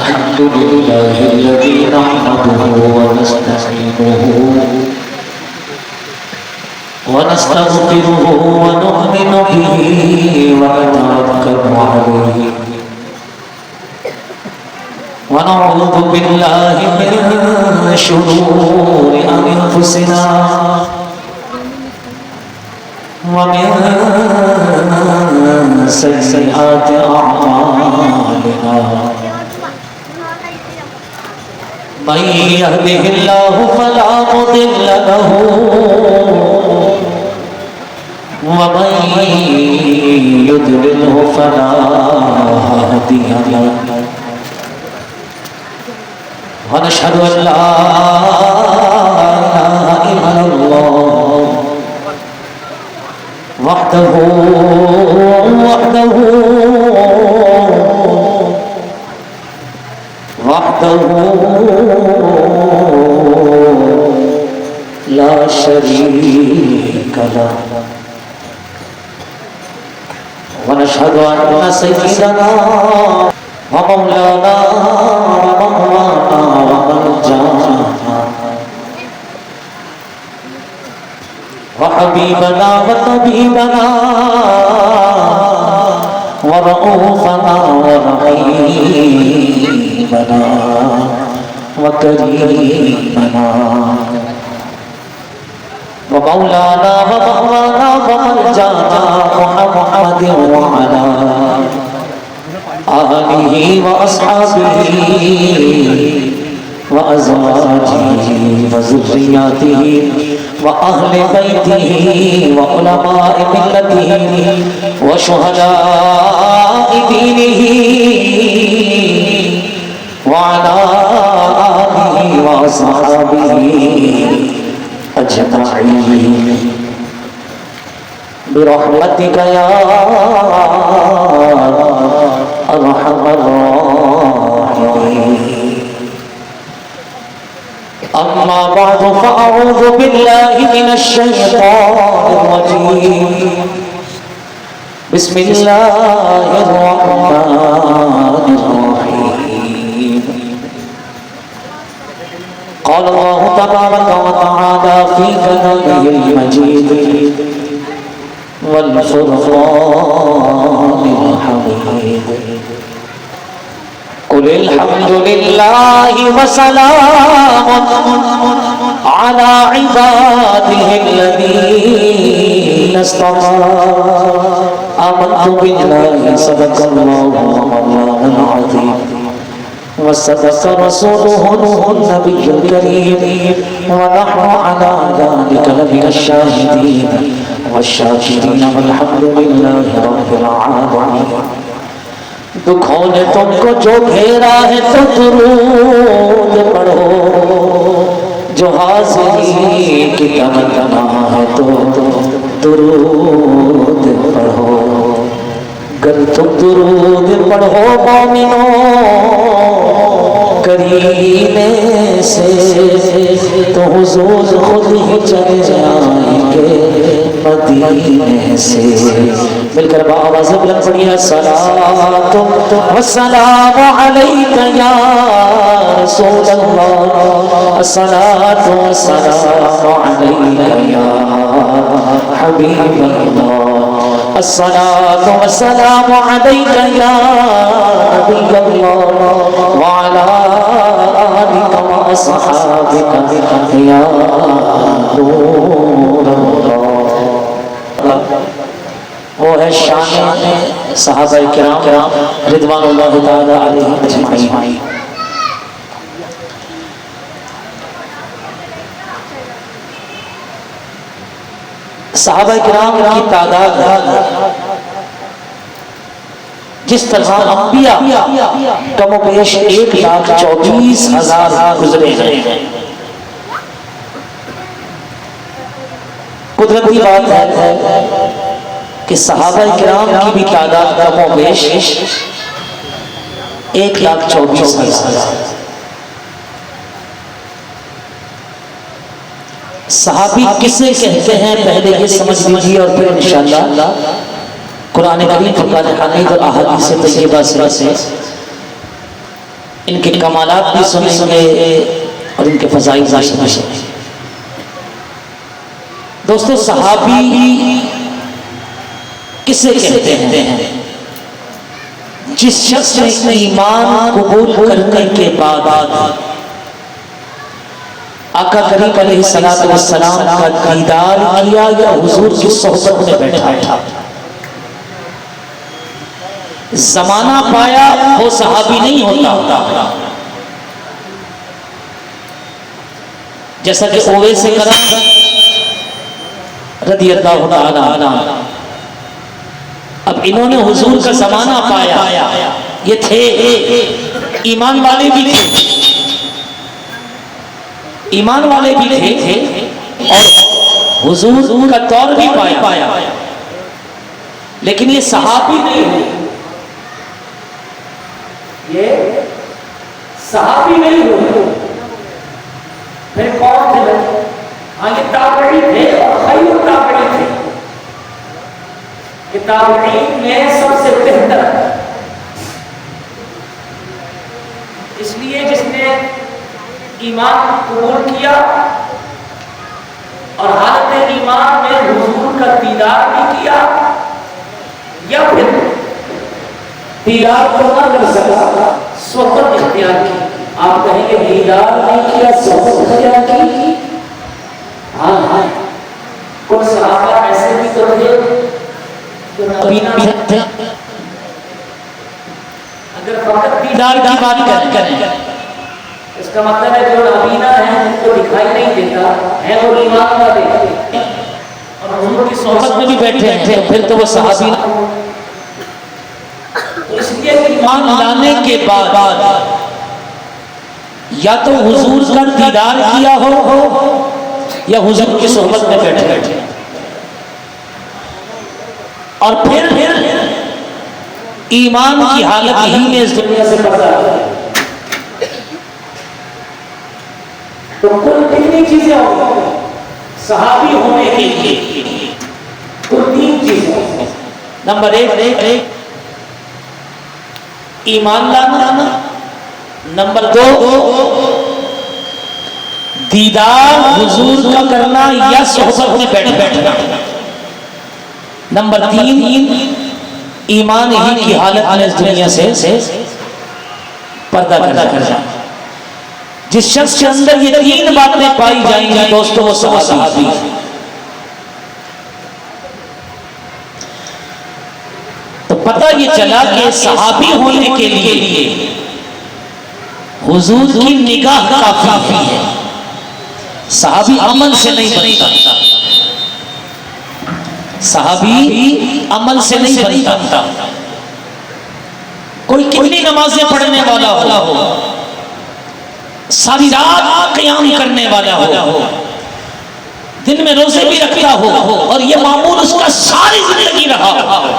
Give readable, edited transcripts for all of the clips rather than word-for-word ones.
الحمد لله الذي نحمده ونستعينه ونستغفره ونؤمن به ونتوكل عليه ونعوذ بالله من شرور أنفسنا ومن سيئات أعمالنا من يهده الله فلا مضل له ومن يضلله فلا هادي له ونشهد أن لا إله إلا الله وحده لا شريك له ونشهد أن سيدنا ومولانا ومرجانا وحبيبنا وطبيبنا ورؤوفنا ورحيمنا وكريمنا ومولانا ومغوانا ومرجانا محمد وعلى آله وأصحابه وأزواجه وذرياته وأهل بيته وعلماء ملته وشهداء دينه وعلى آله وأصحابه أجمعين برحمتك يا أرحم الراحمين. أما بعد فأعوذ بالله من الشيطان الرجيم. بسم الله الرحمن الرحيم. قال الله تبارك وتعالى في كلامه المجيد والفرقان الحميد. قل الحمد لله وسلام على عباده الذين اصطفى. آمنت بالله صدق الله مولانا العظيم وصدق رسوله النبي الكريم ونحن على ذلك لمن الشاهدين والشاكرين والحمد لله رب العالمين. دکھوں نے تم کو جو گھیرا ہے تو درود پڑھو، جو حاضری کی تمنا ہے تو درود پڑھو. گر تم درود پڑھو مومنوں کرینے سے تو حضور خود ہی چلے جائیں گے مدینے سے. مل کر بآواز بلند پڑھیے الصلاۃ والسلام علیک یا رسول اللہ، الصلاۃ والسلام علیک یا حبیب اللہ، الصلاۃ والسلام علیک یا نبی اللہ وعلی آلک واصحابک یا نور اللہ. وہ ہے شان صحابہ کرام رضوان اللہ تعالی علیہم اجمعین. صحابہ کرام کی تعداد جس طرح انبیاء کم و بیش 1,24,000 گزرے ہیں. قدرتی بات ہے کہ صحابہ کرام کی بھی تعداد کم و بیش 1,24,000. صحابی کسے کہتے ہیں پہلے یہ سمجھ لیجیے اور پھر انشاءاللہ قرآن کریم فرقان حمید اور احادیث طیبہ سے ان کے کمالات بھی سنیں گے اور ان کے فضائل بھی سنیں گے۔ دوستو صحابی کسے کہتے ہیں؟ جس شخص نے ایمان قبول کرنے کے بعد آقا کریم علیہ السلام کا دیدار کیا یا حضور کی صحبت میں بیٹھا، زمانہ پایا، وہ صحابی نہیں ہوتا۔ جیسا کہ اویس کرم رضی اللہ تعالی عنہ، اب انہوں نے حضور کا زمانہ پایا، یہ تھے ایمان والے بھی تھے، ایمان والے بھی تھے اور حضور کا دور بھی پایا، لیکن یہ صحابی نہیں ہوئے، یہ صحابی نہیں ہوئے، پھر کون تھے؟ ہاں یہ تابعی تھے اور خیر تابعی تھے، یہ تابعین میں سب سے بہتر، اس لیے جس نے ایمان قبول کیا اور حالت ایمان میں حضور کا دیدار بھی کیا، یا پھر دیدار کو نہ کر سکا، صحبت اختیار کی۔ آپ کہیں گے دیدار نہیں کیا، صحبت اختیار کی؟ ہاں، کچھ صحابہ ایسے بھی تو تھے جو نبی نہ تھے۔ اگر فقط دیدار کی بات کریں، اس کا مطلب ہے جو نابینا ہے، جن کو دکھائی نہیں دیتا ہے، وہ ایمان والے اور حضور کی صحبت میں بھی بیٹھے ہیں، پھر تو وہ صحابی نہ۔ تو اس لیے ایمان لانے کے بعد یا تو حضور کا دیدار کیا ہو یا حضور کی صحبت میں بیٹھے، اور پھر ایمان کی حالت ہی میں اس دنیا سے پردہ ہے۔ تو کل کتنی چیزیں ہوگی صحابی ہونے کے لیے؟ کل 3 چیزیں۔ نمبر 1 ایمان لانا، نمبر 2 دیدار حضور کا کرنا یا صحبت میں بیٹھنا، نمبر 3 ایمان ہی کی حالت میں اس دنیا سے پردہ کر جانا۔ جس شخص کے اندر یہ 3 باتیں پائی جائیں گی دوستو، وہ صحابی۔ تو پتہ یہ چلا کہ صحابی ہونے کے لیے حضور کی نگاہ کافی ہے، صحابی عمل سے نہیں بنتا، صحابی عمل سے نہیں بنتا۔ کوئی کتنی نمازیں پڑھنے والا ہو، ساری رات قیام کرنے والا ہو، دن میں روزے بھی رکھتا ہو، اور یہ معمول اس کا ساری زندگی رہا ہو،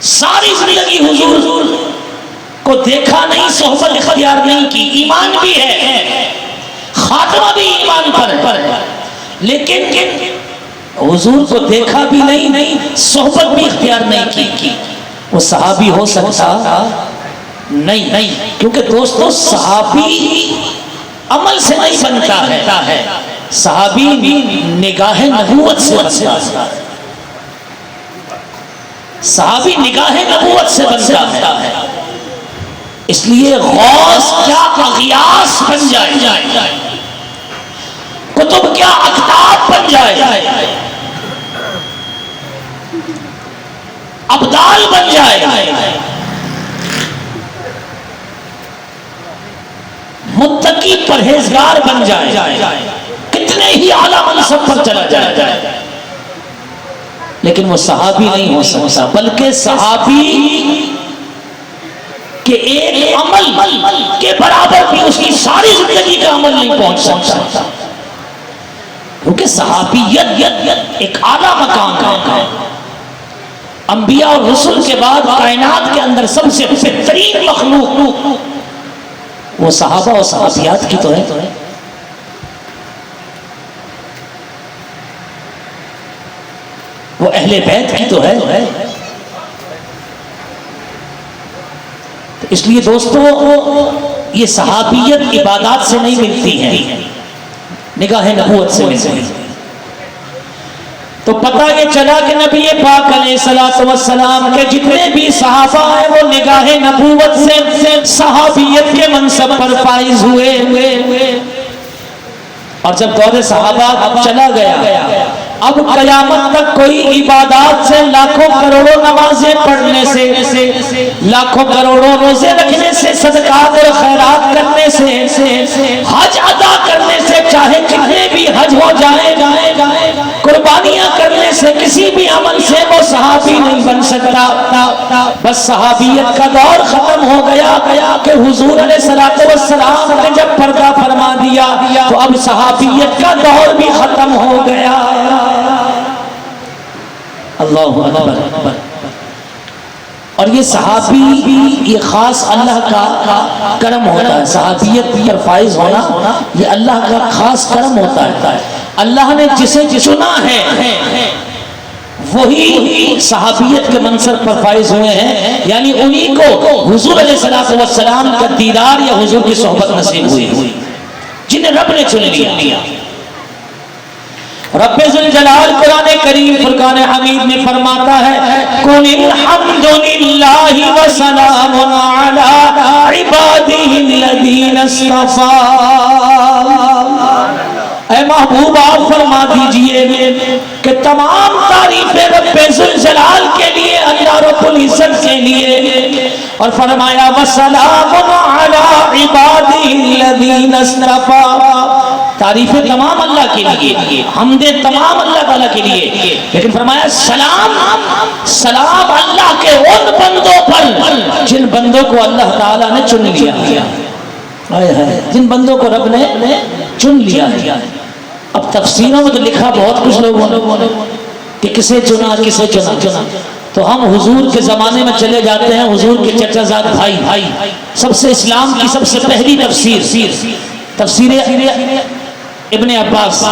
ساری زندگی حضور کو دیکھا نہیں، صحبت اختیار نہیں کی، ایمان بھی ہے، خاتمہ بھی ایمان پر، لیکن حضور کو دیکھا بھی نہیں، صحبت بھی اختیار نہیں کی، وہ صحابی ہو سکتا نہیں، کیونکہ دوستو صحابی عمل سے نہیں بنتا ہے، صحابی نگاہ نبوت سے بنتا ہے، صحابی نگاہ نبوت سے بنتا ہے۔ اس لیے غوث کیا اغیاث بن جائے، کتب کیا اقطاب بن جائے، ابدال بن جائے، متقی پرہیزگار بن جائے، کتنے ہی اعلیٰ منصب پر چلا جائے، لیکن وہ صحابی نہیں ہو سکتا، بلکہ صحابی کہ ایک عمل کے برابر بھی اس کی ساری زندگی کا عمل نہیں پہنچ سکتا، کیونکہ صحابیت ایک اعلیٰ مقام ہے۔ انبیاء اور رسل کے بعد کائنات کے اندر سب سے بہترین مخلوق وہ صحابہ اور صحابیات کی تو ہے، وہ اہل بیت کی تو ہے۔ اس لیے دوستو یہ صحابیت عبادات سے نہیں ملتی ہے، نگاہ نبوت سے ملتی ہے۔ تو پتہ یہ چلا کہ نبی پاک علیہ الصلوۃ والسلام کے جتنے بھی صحابہ ہیں وہ نگاہ نبوت سے صحابیت کے منصب پر فائز ہوئے، اور جب دور صحابہ چلا گیا اب قیامت تک کوئی عبادات سے، لاکھوں کروڑوں نمازیں پڑھنے سے، لاکھوں کروڑوں روزے رکھنے سے، صدقات اور خیرات کرنے سے، حج ادا کرنے سے، چاہے کتنے بھی حج ہو جائے، قربانیاں کرنے سے، کسی بھی عمل سے وہ صحابی نہیں بن سکتا۔ بس صحابیت کا دور ختم ہو گیا کہ حضور علیہ الصلوۃ والسلام نے جب پردہ فرما دیا تو اب صحابیت کا دور بھی ختم ہو گیا۔ اللہ اکبر۔ اور یہ صحابی یہ خاص اللہ کا کرم ہوتا ہے، صحابیت پر فائز ہونا یہ اللہ کا خاص کرم ہوتا ہے۔ اللہ نے جسے چنا ہے وہی صحابیت کے منصب پر فائز ہوئے ہیں، یعنی انہی کو حضور علیہ الصلوۃ والسلام کا دیدار یا حضور کی صحبت نصیب ہوئی، جنہیں رب نے چن لیا۔ رب ذوالجلال قرآن کریم فرقان حمید میں فرماتا ہے قُلِ الْحَمْدُ لِلَّهِ وَسَلَامٌ عَلَىٰ عِبَادِهِ الَّذِينَ اصْطَفَىٰ۔ اے محبوب آپ فرما دیجئے کہ تمام تعریفیں رب ذوالجلال کے لیے، اللہ رب العزت کے لیے، اور فرمایا وَسَلَامٌ عَلَىٰ عِبَادِهِ الَّذِينَ اصْطَفَىٰ، تعریفیں تمام اللہ کے لیے، حمدیں تمام اللہ تعالیٰ کے لیے، لیکن فرمایا سلام اللہ کے ان بندوں پر جن بندوں کو اللہ تعالیٰ نے چن لیا، جن بندوں کو رب نے چن لیا۔ اب تفسیروں میں تو لکھا بہت کچھ لوگوں نے کہ کسے چنا تو ہم حضور کے زمانے میں چلے جاتے ہیں، حضور کے چچا زاد بھائی سب سے اسلام کی سب سے پہلی تفسیر ابن عباس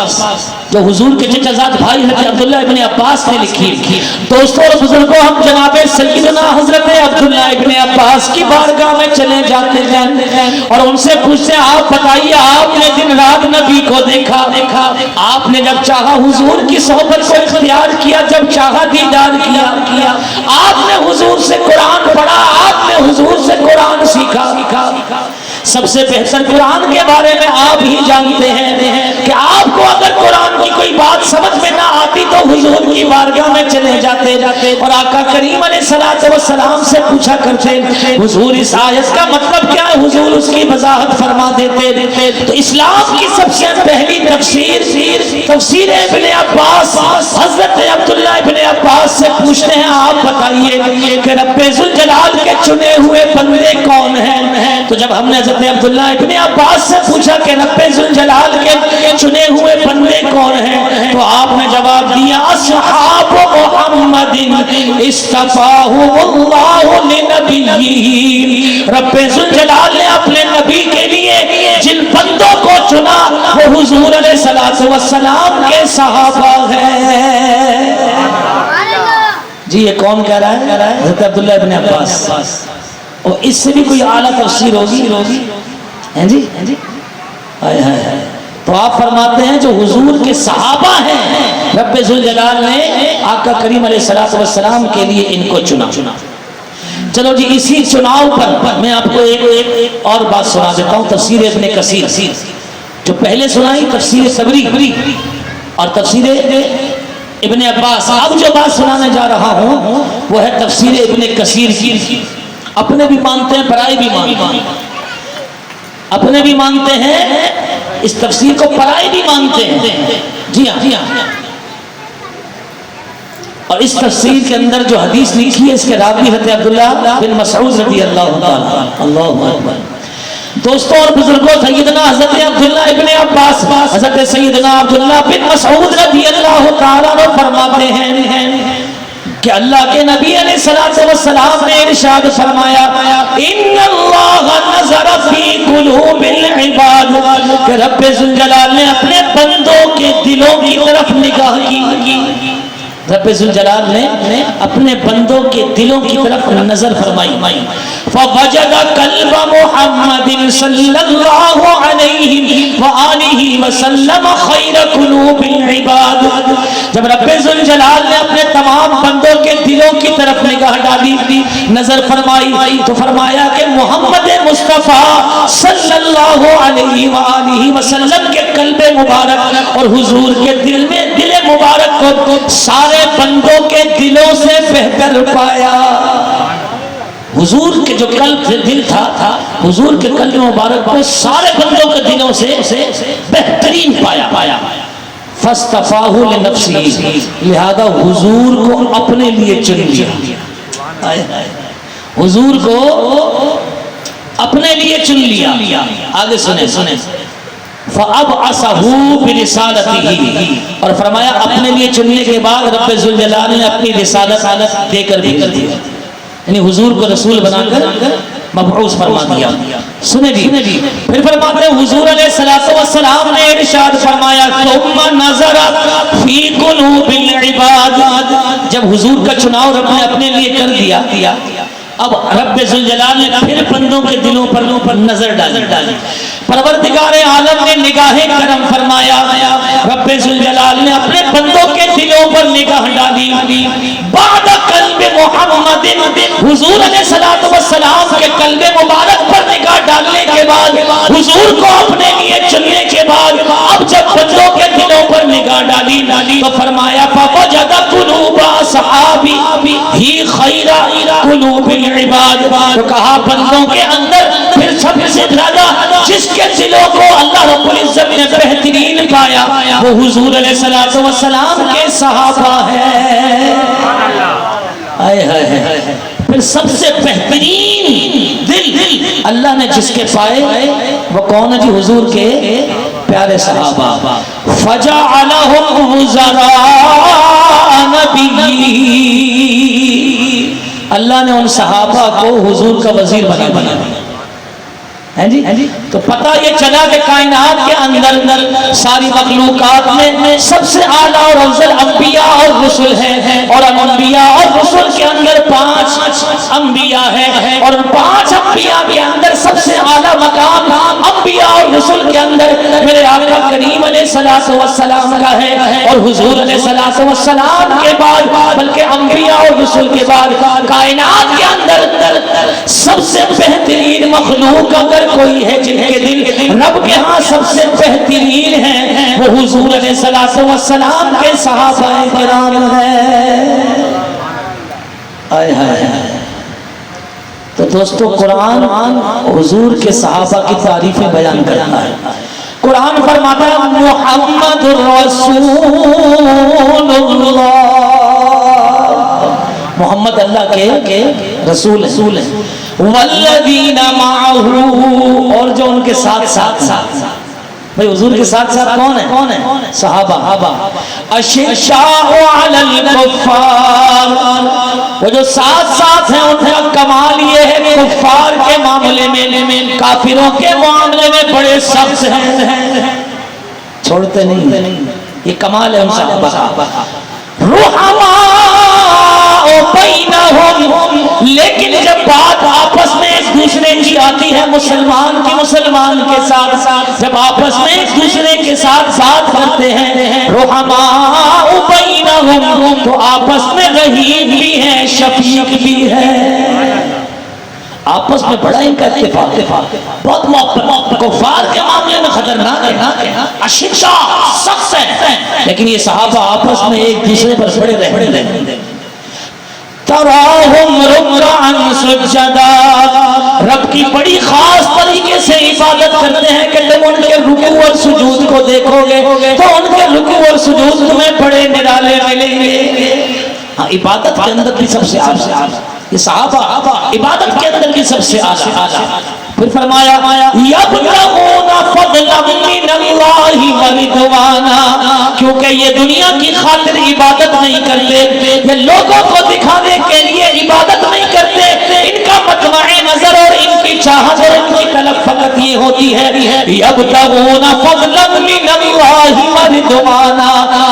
جو حضور کے چچا زاد بھائی حضرت عبداللہ ابن عباس نے لکھی۔ دوستوں اور بزرگوں ہم جناب سیدنا حضرت عبداللہ ابن عباس کی بارگاہ میں چلے جاتے ہیں اور ان سے پوچھتے ہیں آپ بتائیے آپ نے دن رات نبی کو دیکھا، آپ نے جب چاہا حضور کی صحبت کو اختیار کیا، جب چاہا دیدار کیا، آپ نے حضور سے قرآن پڑھا، آپ نے حضور سے قرآن سیکھا، سب سے بہتر قرآن کے بارے میں آپ ہی جانتے ہیں کہ آپ کو اگر قرآن کی کوئی بات سمجھ میں نہ آتی تو حضور کی بارگاہ میں چلے جاتے اور آقا کریم علیہ الصلوۃ والسلام سے پوچھا کرتے حضور اس آیت کا مطلب کیا ہے، حضور اس کی وضاحت فرما دیتے۔ تو اسلام کی سب سے پہلی تفسیر ابن عباس، حضرت عبداللہ ابن عباس سے پوچھتے ہیں آپ بتائیے کہ رب ذوالجلال کے چنے ہوئے بندے کون ہیں؟ تو جب ہم نے حضرت عبداللہ ابن عباس سے پوچھا کہ رب ذوالجلال کے چنے ہوئے بندے کون ہیں تو آپ نے جواب دیا اصحاب محمد اصطفاهم اللہ لنبیہ، رب ذوالجلال نے اپنے نبی کے لیے جن بندوں کو چنا وہ حضور علیہ الصلوۃ والسلام کے صحابہ ہیں۔ جی یہ کون کہہ رہا ہے؟ حضرت عبداللہ ابن عباس، اور اس سے بھی کوئی اعلیٰ تفسیر ہوگی ہیں جی؟ تو آپ فرماتے ہیں جو حضور کے صحابہ ہیں رب ذوالجلال نے آقا کریم علیہ الصلوۃ والسلام کے لیے ان کو چنا۔ چلو جی اسی چناؤ پر میں آپ کو ایک اور بات سنا دیتا ہوں، تفسیر ابن کثیر جو پہلے سنائی تفسیر صبری اور تفسیر ابن عباس، اب جو بات سنانے جا رہا ہوں وہ ہے تفسیر ابن کثیر کی۔ اپنے بھی مانتے ہیں پرائے بھی مانتے ہیں، اپنے بھی مانتے ہیں اس تفسیر کو، پرائے بھی مانتے ہیں۔ جی ہاں، اور اس تفسیر کے اندر جو حدیث لکھی ہے اس کے راوی حضرت عبداللہ بن مسعود رضی اللہ تعالی۔ اللہ اکبر۔ دوستوں اور بزرگوں سیدنا حضرت عبداللہ ابن عباس، حضرت سیدنا عبداللہ بن مسعود رضی اللہ تعالی عنہ فرماتے ہیں کہ اللہ کے نبی علیہ الصلوۃ والسلام نے ارشاد فرمایا ان اللہ نظر فی قلوب العباد، کہ رب ذوالجلال نے اپنے بندوں کے دلوں کی طرف نگاہ کی، رب ذوالجلال نے اپنے بندوں کے دلوں کی طرف نظر فرمائی. فوجد قلب محمد صلی اللہ علیہ وآلہ وسلم خیر قلوب العباد. جب رب ذوالجلال نے اپنے تمام بندوں کے دلوں کی طرف نگاہ ڈالی، نظر فرمائی، تو فرمایا کہ محمد مصطفیٰ صلی اللہ علیہ وآلہ وسلم کے قلب مبارک اور حضور کے دل میں دل مبارک کو سارے بندوں کے دلوں سے بہتر پایا. حضور کے جو قلب سے دل تھا، حضور کے قلب مبارک کو سارے بندوں کے دلوں سے بہترین پایا. فاصطفاہ لنفسہ، لہذا حضور کو اپنے لیے چن لیا. حضور کو اپنے لیے چن لیا. آگے سنیں. فَأَبْعَثَهُ بِرِسَالَتِهِ، اور فرمایا اپنے لیے چننے کے بعد رب ذوالجلال نے اپنی رسالت دے کر بھیج دیا، یعنی حضور کو رسول بنا کر مبعوث فرما دیا. سنیں جی، پھر فرماتے ہیں حضور علیہ السلام نے ارشاد فرمایا ثُمَّ نَظَرَ فِي قُلُوبِ الْعِبَادِ. جب حضور کا چناؤ رب نے اپنے لیے کر دیا، اب رب ذوالجلال نے پھر بندوں کے دلوں پر نظر ڈالی. پروردگار عالم نے نگاہ کرم فرمایا، رب ذوالجلال نے اپنے بندوں کے دلوں پر نگاہ ڈالی. بعد قلب محمد، حضور علیہ السلام کے قلب مبارک پر نگاہ ڈالنے کے بعد، حضور کو اپنے لیے چننے کے بعد، اب جب بندوں کے دلوں پر نگاہ ڈالی تو فرمایا فوجد قلوب اصحابہ خیر قلوب العباد. تو کہا بندوں کے اندر پھر سب سے زیادہ جس کے دلوں کو اللہ رب العزت نے بہترین پایا وہ حضور علیہ السلام کے صحابہ ہے. پھر سب سے بہترین دل اللہ نے جس کے پائے وہ کون ہے جی؟ حضور کے پیارے صحابہ. فَجَعَلَهُمْ وُزَرَاءَ نَبِيِّهِ، اللہ نے ان صحابہ کو حضور کا وزیر بنا جی. تو پتہ یہ چلا کہ کائنات کے اندر ساری مخلوقات میں سب سے اعلیٰ اور افضل انبیاء اور رسل ہیں، اور انبیاء اور رسل کے اندر 5 انبیاء ہیں، اور 5 انبیاء کے اندر سب سے اعلیٰ مقام انبیاء اور رسل کے اندر میرے آقا کریم علیہ السلام کا ہے. اور حضور علیہ السلام کے بعد بلکہ انبیاء اور رسل کے بعد کائنات کے اندر سب سے بہترین مخلوق اگر کوئی ہے جن کے دل رب کے ہاں سب سے بہترین ہیں وہ حضور علیہ السلام کے صحابہ کرام ہیں. تو دوستو قرآن حضور کے صحابہ کی تعریفیں بیان کرتا ہے. قرآن فرماتا ہے محمد رسول اللہ، محمد اللہ کے رسول ہیں. والذین معہ، اور جو ان کے ساتھ بھئی حضور کے ساتھ کون ہے؟ صحابہ. اشداء علی الکفار، وہ جو ساتھ ہیں ان کا کمال یہ ہے کفار کے معاملے میں، کافروں کے معاملے میں بڑے سخت ہیں، چھوڑتے نہیں. یہ کمال ہے ان صحابہ. لیکن جب بات آپس میں ایک دوسرے کی آتی ہے مسلمان کے ساتھ جب آپس میں ایک دوسرے کے ساتھ بات کرتے ہیں رحماء بینہم، تو آپس میں رحیم بھی ہے شفیق بھی ہے. آپس میں بڑا ان کا اتفاق، بہت محبت. کفار کے معاملے میں خطرناک ہے، اشداء سخت ہے، لیکن یہ صحابہ آپس میں ایک دوسرے پر بڑے رہتے. تراہم رکعن سجدا، رب کی بڑی خاص طریقے سے عبادت کرتے ہیں کہ تم ان کے رکوع اور سجود کو دیکھو گے تو ان کے رکوع اور سجود تمہیں بڑے نرالے ملیں گے. ہاں عبادت کے اندر بھی سب سے اعلیٰ یہ صحابہ عبادت کے اندر بھی سب سے اعلیٰ. پھر فرمایا یبتغون فضلا من اللہ ورضوانا، کیونکہ یہ دنیا کی خاطر عبادت نہیں کرتے، یہ لوگوں کو دکھانے کے لیے عبادت نہیں کرتے. ان کا مطمع نظر اور ان کی چاہت اور ان کی طلب فقط یہ ہوتی ہے یبتغون فضلا من اللہ اللہ ورضوانا،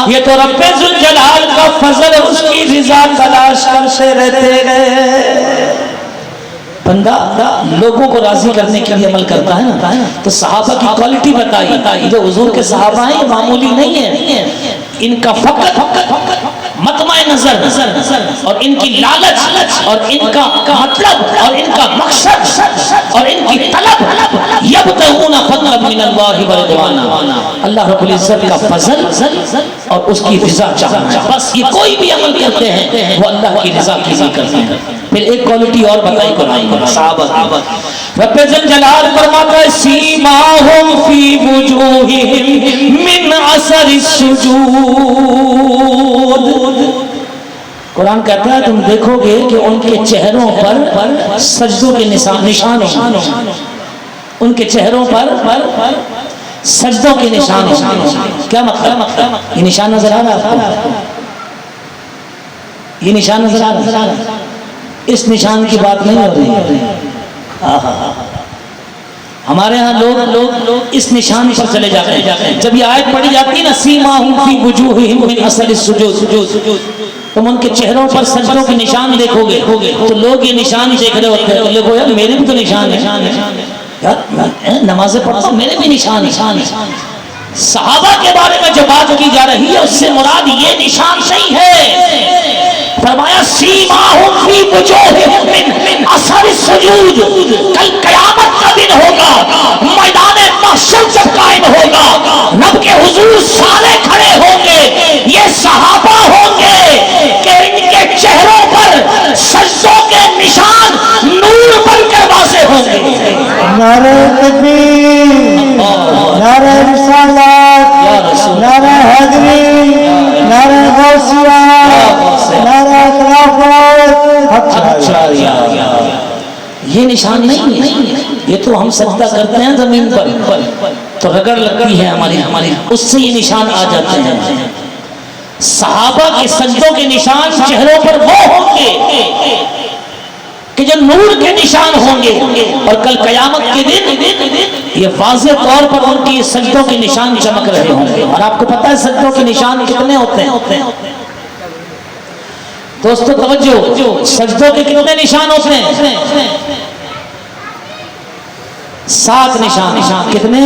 یہ تو رب ذوالجلال کا فضل، اس کی رضا تلاش کرتے رہتے گئے۔ بندہ لوگوں کو راضی کرنے کے لیے عمل کرتا ہے نا، تو صحابہ کی کوالٹی بتائی، جو حضور کے صحابہ ہیں معمولی نہیں ہیں، ان کا فقط مطمع نظر اور ان کی لالچ اور ان کا مطلب اور ان کا مقصد اور ان کی طلب، یبتغون فضلا من اللہ ورضوانا، اللہ رب العزت کا فضل اور اس کی رضا چاہنا، بس یہ کوئی بھی عمل کرتے ہیں وہ اللہ کی رضا کے لیے کرتے ہیں۔ پھر ایک کوالٹی اور بتائی قرآن میں صحابہ کی، رب ذوالجلال فرماتا ہے سیماہم فی وجوہہم من اثر السجود، قرآن کہتا ہے تم دیکھو گے کہ ان کے چہروں پر سجدوں کے نشان ہوں، ان کے چہروں پر سجدوں کے نشان ہوں۔ کیا مطلب؟ یہ نشان نظر آ رہا ہے آپ کو؟ یہ نشان نظر آ رہا ہے؟ اس نشان کی بات نہیں ہو رہی۔ ہمارے ہاں لوگ اس نشان پر چلے جاتے ہیں۔ جب یہ آیت پڑھی جاتی ہے نا سیماہم فی وجوہہم من اثر السجود، تم ان کے چہروں پر سجدوں کے نشان دیکھو گے تو لوگ یہ نشان دیکھ رہے ہوتے ہیں، لوگ یار میرے بھی تو نشان ہے، نمازیں پڑھتا ہوں میرے بھی نشان ہے۔ صحابہ کے بارے میں جو بات کی جا رہی ہے اس سے مراد یہ نشان نہیں ہے۔ فرمایا سیماہم فی وجوہہم من اثر السجود، کل قیامت کا دن ہوگا، میدان محشر جب قائم ہوگا، رب کے حضور سارے کھڑے ہوں گے، یہ صحابہ ہوں گے کہ ان کے چہروں پر سجدوں کے نشان نور بن کر واضح ہوں گے۔ نعرہ تکبیر، نعرہ رسالت، نعرہ حیدری، نعرہ غوثیہ، نعرہ خلافت۔ یہ نشان نہیں ہے، یہ تو ہم سجدہ کرتے ہیں زمین پر تو رگڑ لگتی ہے ہماری، اس سے یہ نشان آ جاتے ہیں۔ صحابہ کے سجدوں کے نشان چہروں پر وہ ہوں گے کہ جو نور کے نشان ہوں گے، اور کل قیامت کے دن یہ واضح طور پر ان کی سجدوں کے نشان چمک رہے ہوں گے۔ اور آپ کو پتہ ہے سجدوں کے نشان کتنے ہوتے ہیں؟ دوستو توجہ، سجدوں کے کتنے نشان ہوتے ہیں؟ 7 نشان۔ کتنے؟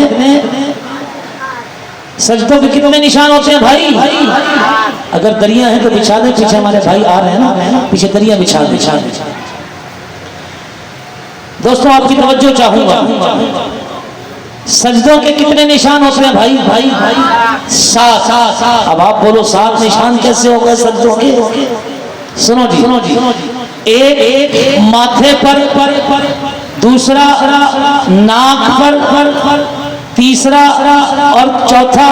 سجدوں کے کتنے نشان ہوتے ہیں بھائی؟ اگر دریا ہے تو بچھا دیں، پیچھے ہمارے بھائی آ رہے ہیں نا، پیچھے دریا بچھا دیں۔ دوستوں آپ کی توجہ چاہوں گا، سجدوں کے کتنے نشان ہوتے ہیں بھائی؟ 7۔ اب آپ بولو 7 نشان کیسے ہو گئے سجدوں کے؟ سنو جی، ایک ماتھے پر، دوسرا ناک پر، تیسرا اور چوتھا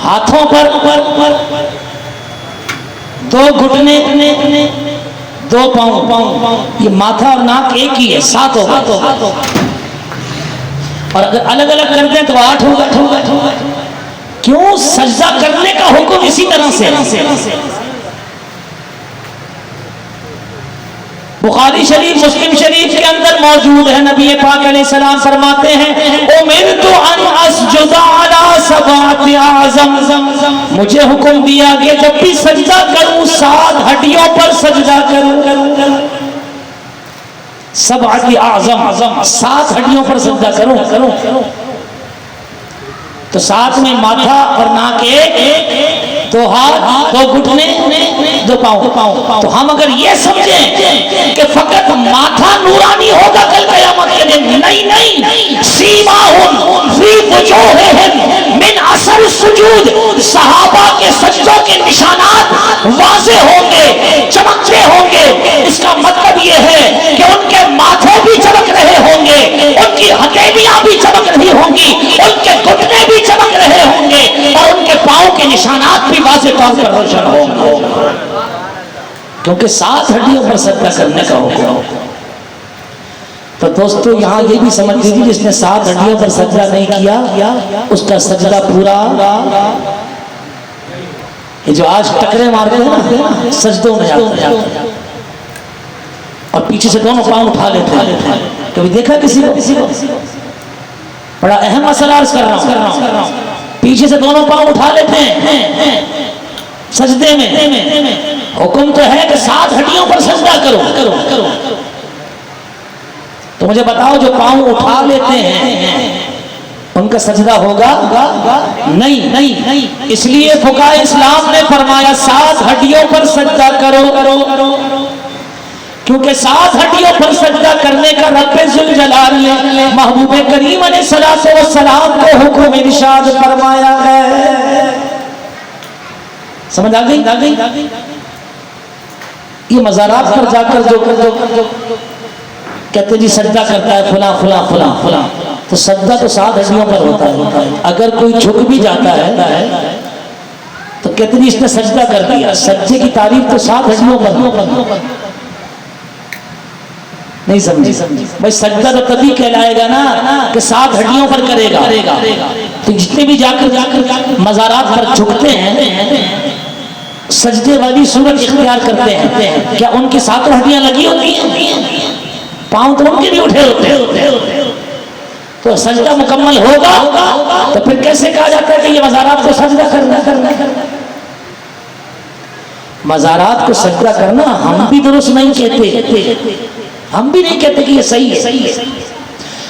ہاتھوں پر، 2 گھٹنے، 2 پاؤں۔ یہ ماتھا اور ناک ایک ہی ہے، 7 ہوگا، اور اگر الگ الگ کر دیں تو 8 ہوگا۔ کیوں؟ سجدہ کرنے کا حکم اسی طرح سے۔ بخاری شریف، مسلم شریف کے اندر موجود ہے، نبی پاک علیہ السلام فرماتے ہیں امرت ان اسجد علی 7 اعظم، مجھے حکم دیا گیا جب بھی سجدہ کروں 7 ہڈیوں پر سجدہ کروں۔ 7 اعظم، 7 ہڈیوں پر سجدہ کروں۔ تو 7 میں ماتھا اور ناک ایک، 2 ہاتھ، 2 گھٹنے، 2 پاؤں۔ تو ہم اگر یہ سمجھیں کہ فقط ماتھا نورانی ہوگا کل قیامت کے دن، نہیں، سیماہم فی وجوہہم من اثر السجود، صحابہ کے سجدوں کے نشانات واضح ہوں گے، چمکتے ہوں گے۔ اس کا مطلب یہ ہے کہ ان کے ماتھے بھی چمک رہے ہوں گے، ان کی ہتھیلیاں بھی چمک رہی ہوں گی، ان کے گھٹنے بھی چمک رہے ہوں گے، اور ان کے پاؤں کے نشانات بھی واضح طور پر روشن ہوں گے، کیونکہ 7 ہڈیوں پر سجدہ کرنے کا حکم۔ تو دوستو یہاں یہ بھی سمجھ لیجیے جس نے 7 ہڈیوں پر سجدہ نہیں کیا اس کا سجدہ پورا، یہ جو آج ٹکرے مارتے ہیں نا سجدوں میں جاتے ہیں اور پیچھے سے دونوں پاؤں اٹھا لیتے ہیں، کبھی دیکھا کسی کو؟ بڑا اہم مسئلہ عرض کر رہا ہوں. پیچھے سے دونوں پاؤں اٹھا لیتے ہیں سجدے میں. حکم تو ہے کہ 7 ہڈیوں پر سجدہ کرو. تو مجھے بتاؤ جو پاؤں اٹھا لیتے ہیں ان کا سجدہ ہوگا؟ نہیں. اس لیے فقہائے اسلام نے فرمایا 7 ہڈیوں پر سجدہ کرو، کیونکہ 7 ہڈیوں پر سجدہ کرنے کا رب ذوالجلال نے محبوب کریم علیہ السلام کو حکم ارشاد فرمایا ہے. سمجھ آ گئی؟ یہ مزارات پر جا کر جو کہتے جی سجدہ کرتا ہے فلاں، تو سجدہ تو 7 ہڈیوں پر ہوتا ہے. اگر کوئی جھک بھی جاتا ہے تو کہتے جی اس نے سجدہ کر دیا. سجدے کی تعریف تو 7 ہڈیوں پر نہیں سمجھے بھائی. سجدہ تو تبھی کہلائے گا نا کہ 7 ہڈیوں پر کرے گا. تو جتنے بھی جا کر مزارات پر جھکتے ہیں سجدے والی صورت اختیار کرتے ہیں، کیا ان کی 7 ہڈیاں لگی ہوتی ہیں؟ پاؤں تو ان کے بھی اٹھے ہوتے. تو سجدہ مکمل ہوگا تو پھر کیسے کہا جاتا ہے کہ یہ مزارات کو سجدہ کرنا؟ مزارات کو سجدہ کرنا ہم بھی درست نہیں کہتے، ہم بھی نہیں کہتے کہ یہ صحیح ہے.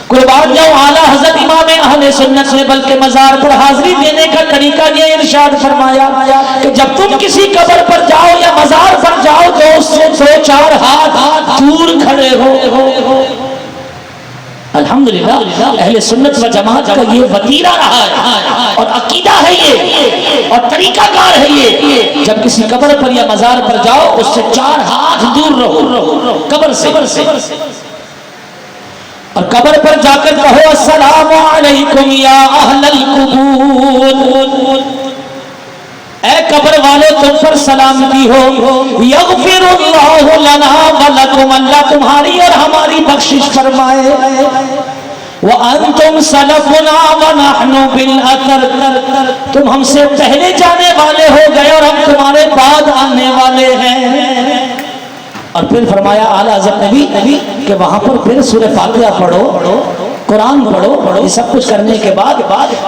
قربان جاؤ اعلیٰ حضرت امام اہل سنت نے بلکہ مزار پر حاضری دینے کا طریقہ یہ ارشاد فرمایا کہ جب تم کسی قبر پر جاؤ یا مزار پر جاؤ تو اس سے 2-4 ہاتھ دور کھڑے ہو. الحمدللہ اہل سنت و جماعت کا یہ وتیرہ رہا ہے اور عقیدہ ہے یہ اور طریقہ کار ہے یہ. جب کسی قبر پر یا مزار پر جاؤ اس سے 4 ہاتھ دور رہو قبر سے، اور قبر پر جا کر کہو السلام علیکم یا اہل القبور، اے قبر والے تم پر سلامتی ہو. یغفر اللہ لنا ولکم، اللہ تمہاری اور ہماری بخشش فرمائے. وانتم سلفنا ونحن بالاثر، تم ہم سے پہلے جانے والے ہو گئے اور ہم تمہارے بعد آنے والے ہیں. اور پھر فرمایا اعلیٰ حضرت نبی کہ وہاں پر پھر سورہ فاتحہ پڑھو، قرآن پڑھو. یہ سب کچھ کرنے کے بعد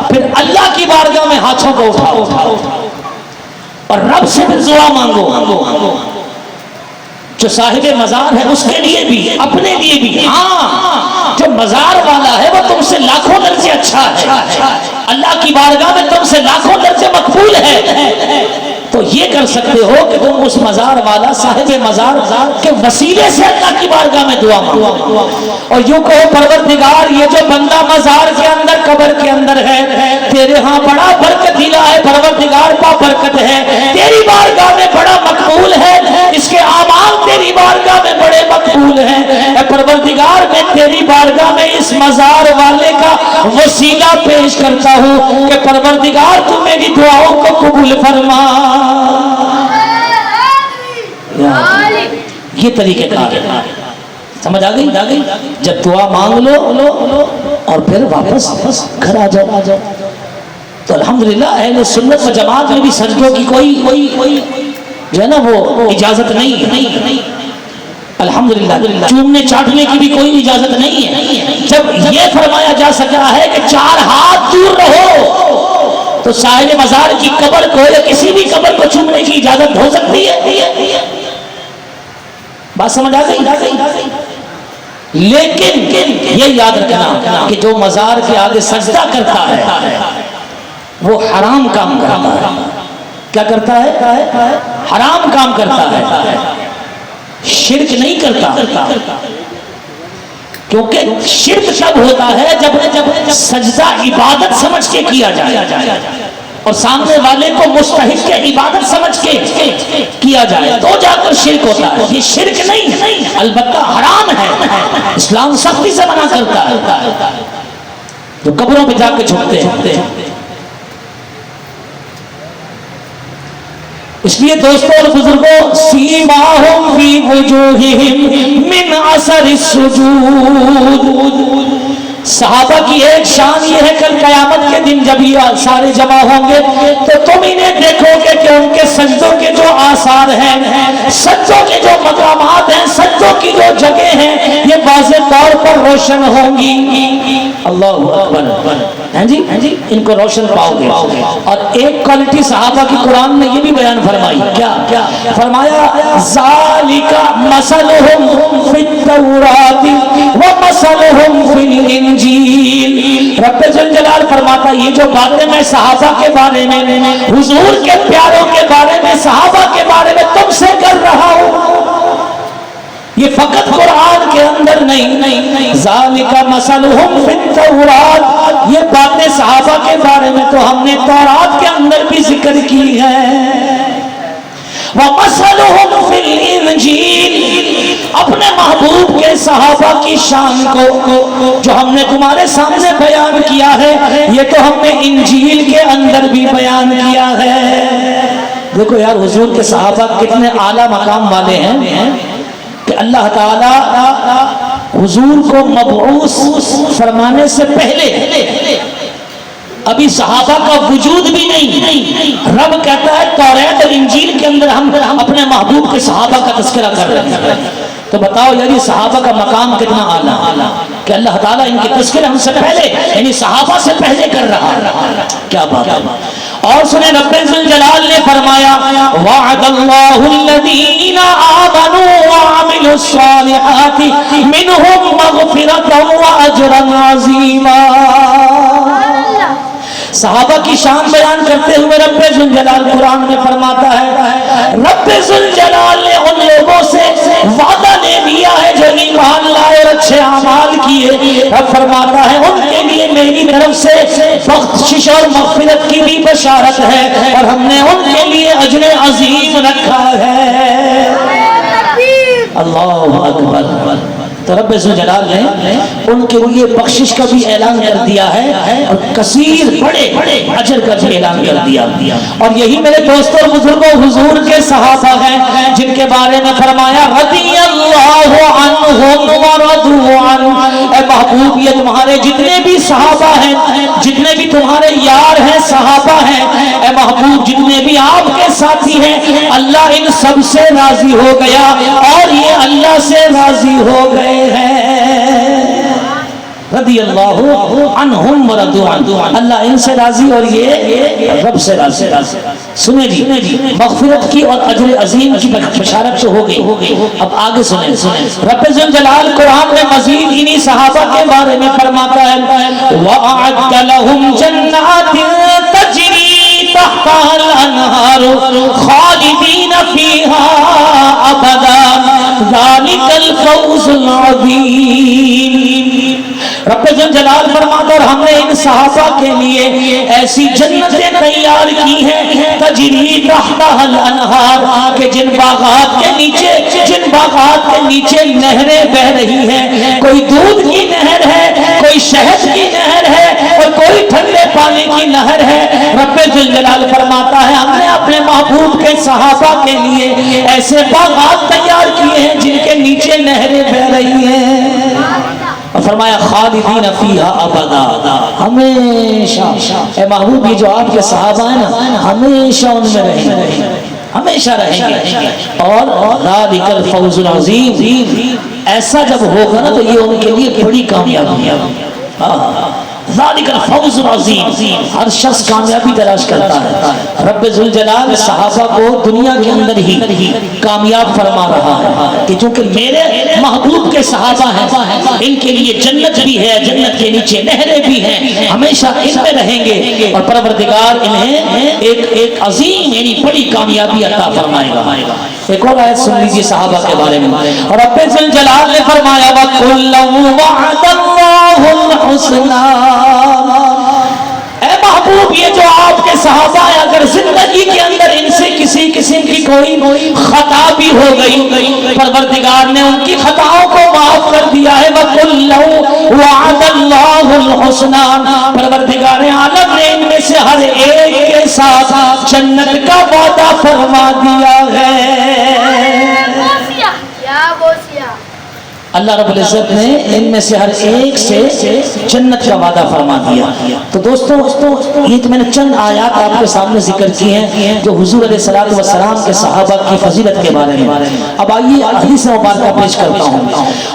پھر اللہ کی بارگاہ میں ہاتھوں کو اٹھاؤ اور رب سے پھر دعا مانگو. جو صاحب مزار ہے اس کے لیے بھی اپنے لیے بھی. ہاں جو مزار والا ہے وہ تم سے لاکھوں درجے اچھا ہے، اللہ کی بارگاہ میں تم سے لاکھوں درجے مقبول ہے. تو یہ کر سکتے ہو کہ تم اس مزار والا صاحب مزار کے وسیلے سے اللہ کی بارگاہ میں دعا مانگو اور یوں کہو پروردگار یہ جو بندہ مزار کے اندر قبر کے اندر ہے تیرے ہاں بڑا برکتیلا ہے، پروردگار با برکت ہے، تیری بارگاہ میں بڑا مقبول ہے، اس کے اعمال تیری بارگاہ میں بڑے مقبول ہیں. اے پروردگار میں تیری بارگاہ میں اس مزار والے کا وسیلہ پیش کرتا ہوں کہ پروردگار تو میری دعاؤں کو قبول فرما. یہ طریقے کار ہے. سمجھ آ گئی؟ جب دعا مانگ لو اور پھر واپس گھر آ جاؤ. تو الحمدللہ اہل سنت و جماعت میں بھی سجدوں کی کوئی جو ہے نا وہ اجازت نہیں. الحمدللہ چومنے چاٹنے کی بھی کوئی اجازت نہیں ہے. جب یہ فرمایا جا سکتا ہے کہ 4 ہاتھ دور رہو تو صاحب مزار کی قبر کو یا کسی بھی قبر کو چومنے کی اجازت ہو سکتی ہے. بات سمجھ آ گئی؟ لیکن یہ یاد رکھنا کہ جو مزار کے آگے سجدہ کرتا ہے وہ حرام کام کرتا ہے. کیا کرتا ہے؟ حرام کام کرتا ہے، شرک نہیں کرتا. کیونکہ شرک تب ہوتا ہے جب سجدہ عبادت سمجھ کے کیا جائے اور سامنے والے کو مستحق عبادت سمجھ کے کیا جائے تو جا کر شرک ہوتا ہے. یہ شرک نہیں، البتہ حرام ہے. اسلام سختی سے منع کرتا ہے جو قبروں پہ جا کے جھکتے ہیں. اس لیے دوستوں اور بزرگوں سیماہم فی وجوہہم من اثر السجود، صحابہ کی ایک شان یہ ہے کل قیامت کے دن جب یہ سارے جمع ہوں گے تو تم انہیں دیکھو گے کہ ان کے سجدوں کے جو آثار ہیں، سجدوں کے جو مقامات ہیں، سجدوں کی جو جگہ ہیں، یہ واضح طور پر روشن ہوں گی. اللہ اکبر. ہیں جی ان کو روشن پاؤ گے. اور ایک کوالٹی صحابہ کی قرآن نے یہ بھی بیان فرمائی. کیا فرمایا؟ ذالک مثلہم فی التوراۃ ومثلہم فی الانجیل. رب ذوالجلال فرماتا یہ جو باتیں میں صحابہ کے بارے میں، حضور کے پیاروں کے بارے میں، صحابہ کے بارے میں تم سے کر رہا ہوں، یہ فقط قرآن کے اندر نہیں. ذالک مثلہم فی التوراۃ، یہ باتیں صحابہ کے بارے میں تو ہم نے تورات کے اندر بھی ذکر کی ہے. ومثلہم فی الانجیل، اپنے محبوب کے صحابہ کی شان کو جو ہم نے تمہارے سامنے بیان کیا ہے، یہ تو ہم نے انجیل کے اندر بھی بیان کیا ہے. دیکھو یار حضور کے صحابہ کتنے اعلیٰ مقام والے ہیں کہ اللہ تعالی حضور کو مبعوث فرمانے سے پہلے ابھی صحابہ کا وجود بھی نہیں. رب کہتا ہے توریت اور انجیل کے اندر ہم اپنے محبوب کے صحابہ کا تذکرہ کر رہے ہیں. تو بتاؤ یعنی صحابہ کا مقام کتنا اعلیٰ کہ اللہ تعالیٰ ان کے تذکرے ہم سے پہلے یعنی صحابہ سے پہلے کر رہا ہے. کیا بات ہے. اور سنیں رب ذوالجلال نے فرمایا وعد اللہ الذین آمنوا وعملوا الصالحات منہم مغفرۃ واجرا عظیما. صحابہ کی شان بیان کرتے ہوئے رب ذوالجلال قرآن میں فرماتا ہے رب ذوالجلال نے ان لوگوں سے وعدہ لے لیا ہے جو ایمان لائے اور اچھے اعمال کیے. رب فرماتا ہے ان کے لیے میری طرف سے بخشش اور مغفرت کی بھی بشارت ہے اور ہم نے ان کے لیے اجر عظیم رکھا ہے. اللہ اکبر. تو رب ذوالجلال نے ان کے لیے بخشش کا بھی اعلان کر دیا ہے اور کثیر بڑے اجر کا بھی اعلان کر دیا. اور یہی میرے دوستوں اور بزرگوں حضور کے صحابہ ہیں جن کے بارے میں فرمایا رضی اللہ عنہم ورضوا عنہ. اے محبوب یہ تمہارے جتنے بھی صحابہ ہیں، جتنے بھی تمہارے یار ہیں صحابہ ہیں، اے محبوب جتنے بھی آپ کے ساتھی ہیں، اللہ ان سب سے راضی ہو گیا اور یہ اللہ سے راضی ہو گئے ہیں. رضی اللہ عنہم ورضوا عنہ، اللہ ان سے راضی اور یہ رب سے راضی. سنیں جی مغفرت کی اور اجر عظیم کی بشارت تو ہو گئی. اب آگے سنیں رب ذوالجلال قرآن میں مزید انہی صحابہ کے بارے میں فرماتا ہے وَأَعَدَّ لَهُمْ جَنَّاتٍ تَجْرِي تَحْتَهَا الْأَنْهَارُ خَالِدِينَ فِيهَا أَبَدًا ذَلِكَ الْفَوْزُ الْعَظِيمُ. رب ذوالجلال فرماتا اور ہم نے ان صحابہ کے لیے ایسی جنتیں تیار کی ہیں تجری تحتها الانہار کہ جن باغات کے نیچے نہریں بہ رہی ہیں. کوئی دودھ کی نہر ہے، کوئی شہد کی نہر ہے اور کوئی ٹھنڈے پانی کی نہر ہے. رب ذوالجلال فرماتا ہے ہم نے اپنے محبوب کے صحابہ کے لیے ایسے باغات تیار کیے ہیں جن کے نیچے نہریں بہ رہی ہیں. اور فرمایا خالدین فیہا ابدا، ہمیشہ. اے محبوب یہ جو آپ کے صحابہ ہیں نا ہمیشہ ان میں رہیں گے، ہمیشہ رہیں گے. اور ذالک الفوز العظیم، ایسا جب ہوگا نا تو یہ ان کے لیے بڑی کامیابی ہے. ذالک الفوز العظیم. ہر شخص کامیابی تلاش کرتا ہے. رب ذوالجلال صحابہ کو دنیا کے اندر ہی کامیاب فرما رہا ہے کہ چونکہ میرے محبوب کے صحابہ ہیں ان کے لیے جنت بھی ہے، جنت کے نیچے نہریں بھی ہیں، ہمیشہ ان میں رہیں گے اور پروردگار انہیں ایک عظیم یعنی بڑی کامیابی عطا فرمائے گا. ایک اور آیت سن لیجیے صحابہ کے بارے میں. اور رب ذوالجلال نے فرمایا وَكُلًّا وَعَدَ اللَّهُ الْحُسْنَىٰ. اے محبوب یہ جو آپ کے صحابہ ہیں اگر زندگی کے اندر ان سے کسی قسم کی کوئی خطا بھی ہو گئی پروردگار نے ان کی خطاؤں کو معاف کر دیا ہے. وَكُلًّا وَعَدَ اللَّهُ الْحُسْنَىٰ. پروردگار عالم نے ان میں سے ہر ایک کے ساتھ جنت کا وعدہ فرما دیا ہے. اللہ رب العزت نے ان میں سے ہر ایک سے جنت کا وعدہ فرما دیا. تو دوستوں یہ تو میں نے چند آیات آپ کے سامنے ذکر کی ہیں جو حضور علیہ الصلوۃ والسلام کے صحابہ کی فضیلت کے بارے میں. اب آئیے حدیث مبارکہ پیش کرتا ہوں.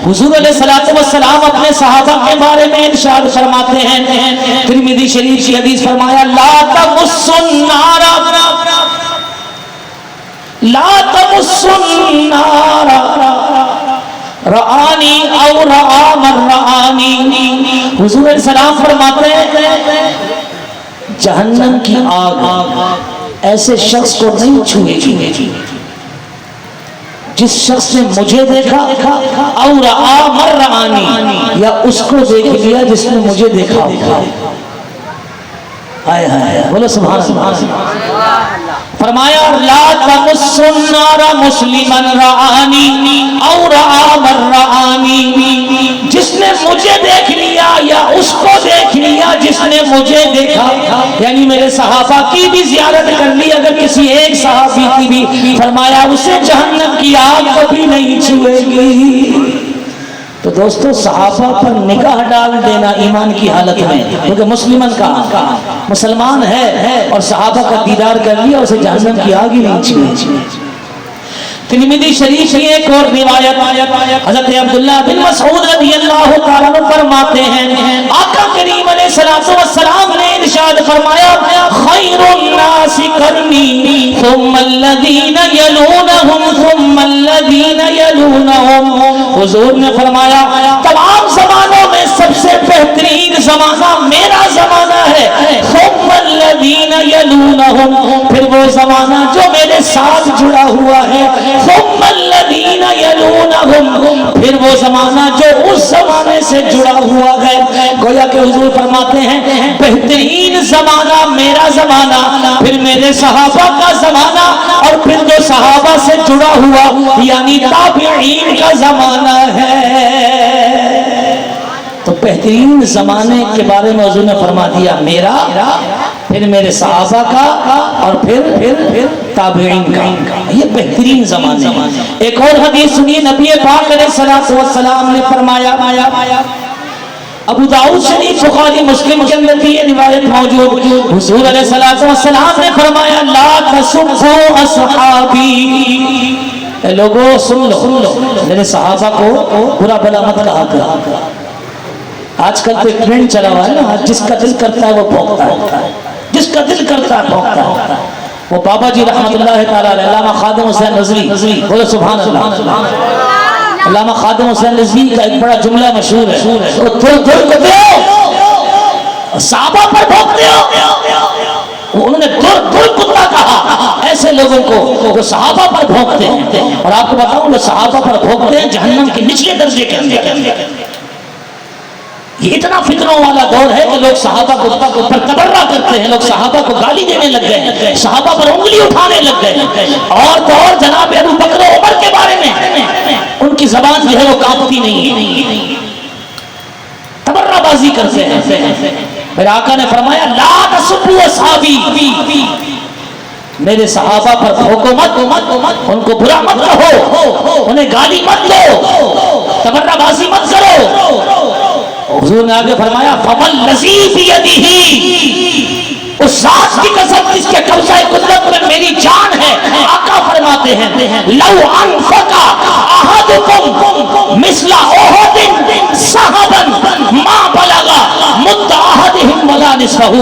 حضور علیہ الصلوۃ والسلام اپنے صحابہ کے بارے میں ارشاد فرماتے ہیں, ترمذی شریف کی حدیث فرمایا, لا تمس النار لا تمس النار رآنی او رآ من رآنی. حضور علیہ السلام فرماتے ہیں جہنم کی آگ ایسے شخص کو نہیں چھوئے گی جس شخص نے مجھے دیکھا, او رآ من رآنی, یا اس کو دیکھ لیا جس نے مجھے دیکھا. آئے ہائے بولو سبحان اللہ. فرمایا لا تمس النار مسلما رآنی او رآ من رآنی, جس نے مجھے دیکھ لیا یا اس کو دیکھ لیا جس نے مجھے دیکھا. یعنی میرے صحابہ کی بھی زیارت کر لی, اگر کسی ایک صحابی کی بھی, فرمایا اسے جہنم کی آگ کبھی نہیں چھوئے گی. تو دوستو صحابہ پر نگاہ ڈال دینا ایمان کی حالت میں, کیونکہ مسلمان کا مسلمان ہے اور صحابہ کا دیدار کر لیا, اسے جہنم کی آگ ہی نہیں چھوئی. ترمذی شریف کی ایک اور روایت, حضرت عبداللہ بن مسعود رضی اللہ تعالیٰ عنہ فرماتے ہیں آقا کریم علیہ الصلوۃ والسلام نے ارشاد فرمایا خیر الناس قرنی ثم الذین یلونہم ثم الذین یلونہم. حضور نے فرمایا تمام زمانوں میں سب سے بہترین زمانہ میرا زمانہ ہے, ثم الذین یلونہم, پھر وہ زمانہ جو میرے ساتھ جڑا ہوا ہے, ثم الذین یلونہم, پھر وہ زمانہ جو اس زمانے سے جڑا ہوا ہے. گویا کہ حضور فرماتے ہیں بہترین زمانہ میرا زمانہ, پھر میرے صحابہ کا زمانہ, اور پھر جو صحابہ سے جڑا ہوا یعنی تابعین کا زمانہ ہے. تو بہترین زمانے کے بارے میں حضور نے فرما دیا میرا, پھر میرے صحابہ کا, اور پھر تابعین کا. یہ بہترین زمانے. ایک اور حدیث سنیے, نبی پاک علیہ الصلوۃ والسلام نے فرمایا, ابو داؤد شریف بخاری مسلم کے اندر بھی یہ روایت موجود, حضور علیہ الصلوۃ والسلام نے فرمایا لا تسبوا اصحابی. اے لوگوں سن لو, میرے صحابہ کو برا بلا مت کہا کرو. آج کل تو ایک ٹرینڈ چلا ہوا ہے نا, جس کا دل کرتا ہے وہ بھونکتا ہے, جس کا دل کرتا ہے بھونکتا ہے. وہ بابا جی رحمت اللہ تعالیٰ علیہ علامہ خادم حسین رضوی, بولو سبحان اللہ. علامہ خادم حسین رضوی کا ایک بڑا جملہ مشہور ہے, صحابہ پر بھونکتے ہو, انہوں نے دل کتا کہا ایسے لوگوں کو جو صحابہ پر بھونکتے ہیں. اور آپ کو بتاؤں جو صحابہ پر بھونکتے ہیں جہنم کے نچلے درجے کے اندر. یہ اتنا فتنوں والا دور ہے کہ لوگ صحابہ کو پر تبرہ کرتے ہیں, لوگ صحابہ کو گالی دینے لگ گئے, صحابہ پر انگلی اٹھانے لگ گئے. اور تو اور جناب ابو بکر عمر کے بارے میں ان کی زبان جو ہے وہ کانپتی نہیں ہے, تبرہ بازی کرتے ہیں. پھر آقا نے فرمایا لا تسبوا اصحابی, میرے صحابہ پر بھونکو مت, ان کو برا مت کہو, انہیں گالی مت دو, تبرہ بازی مت کرو. حضور نے آگے فرمایا فوالذی بیدہ, اس ذات کی قسم جس کے قبضہ قدرت میں میری جان ہے. آقا فرماتے ہیں لو انفق احدکم مثل احد ذهبا ما بلغ مد احدهم ولا نصفه.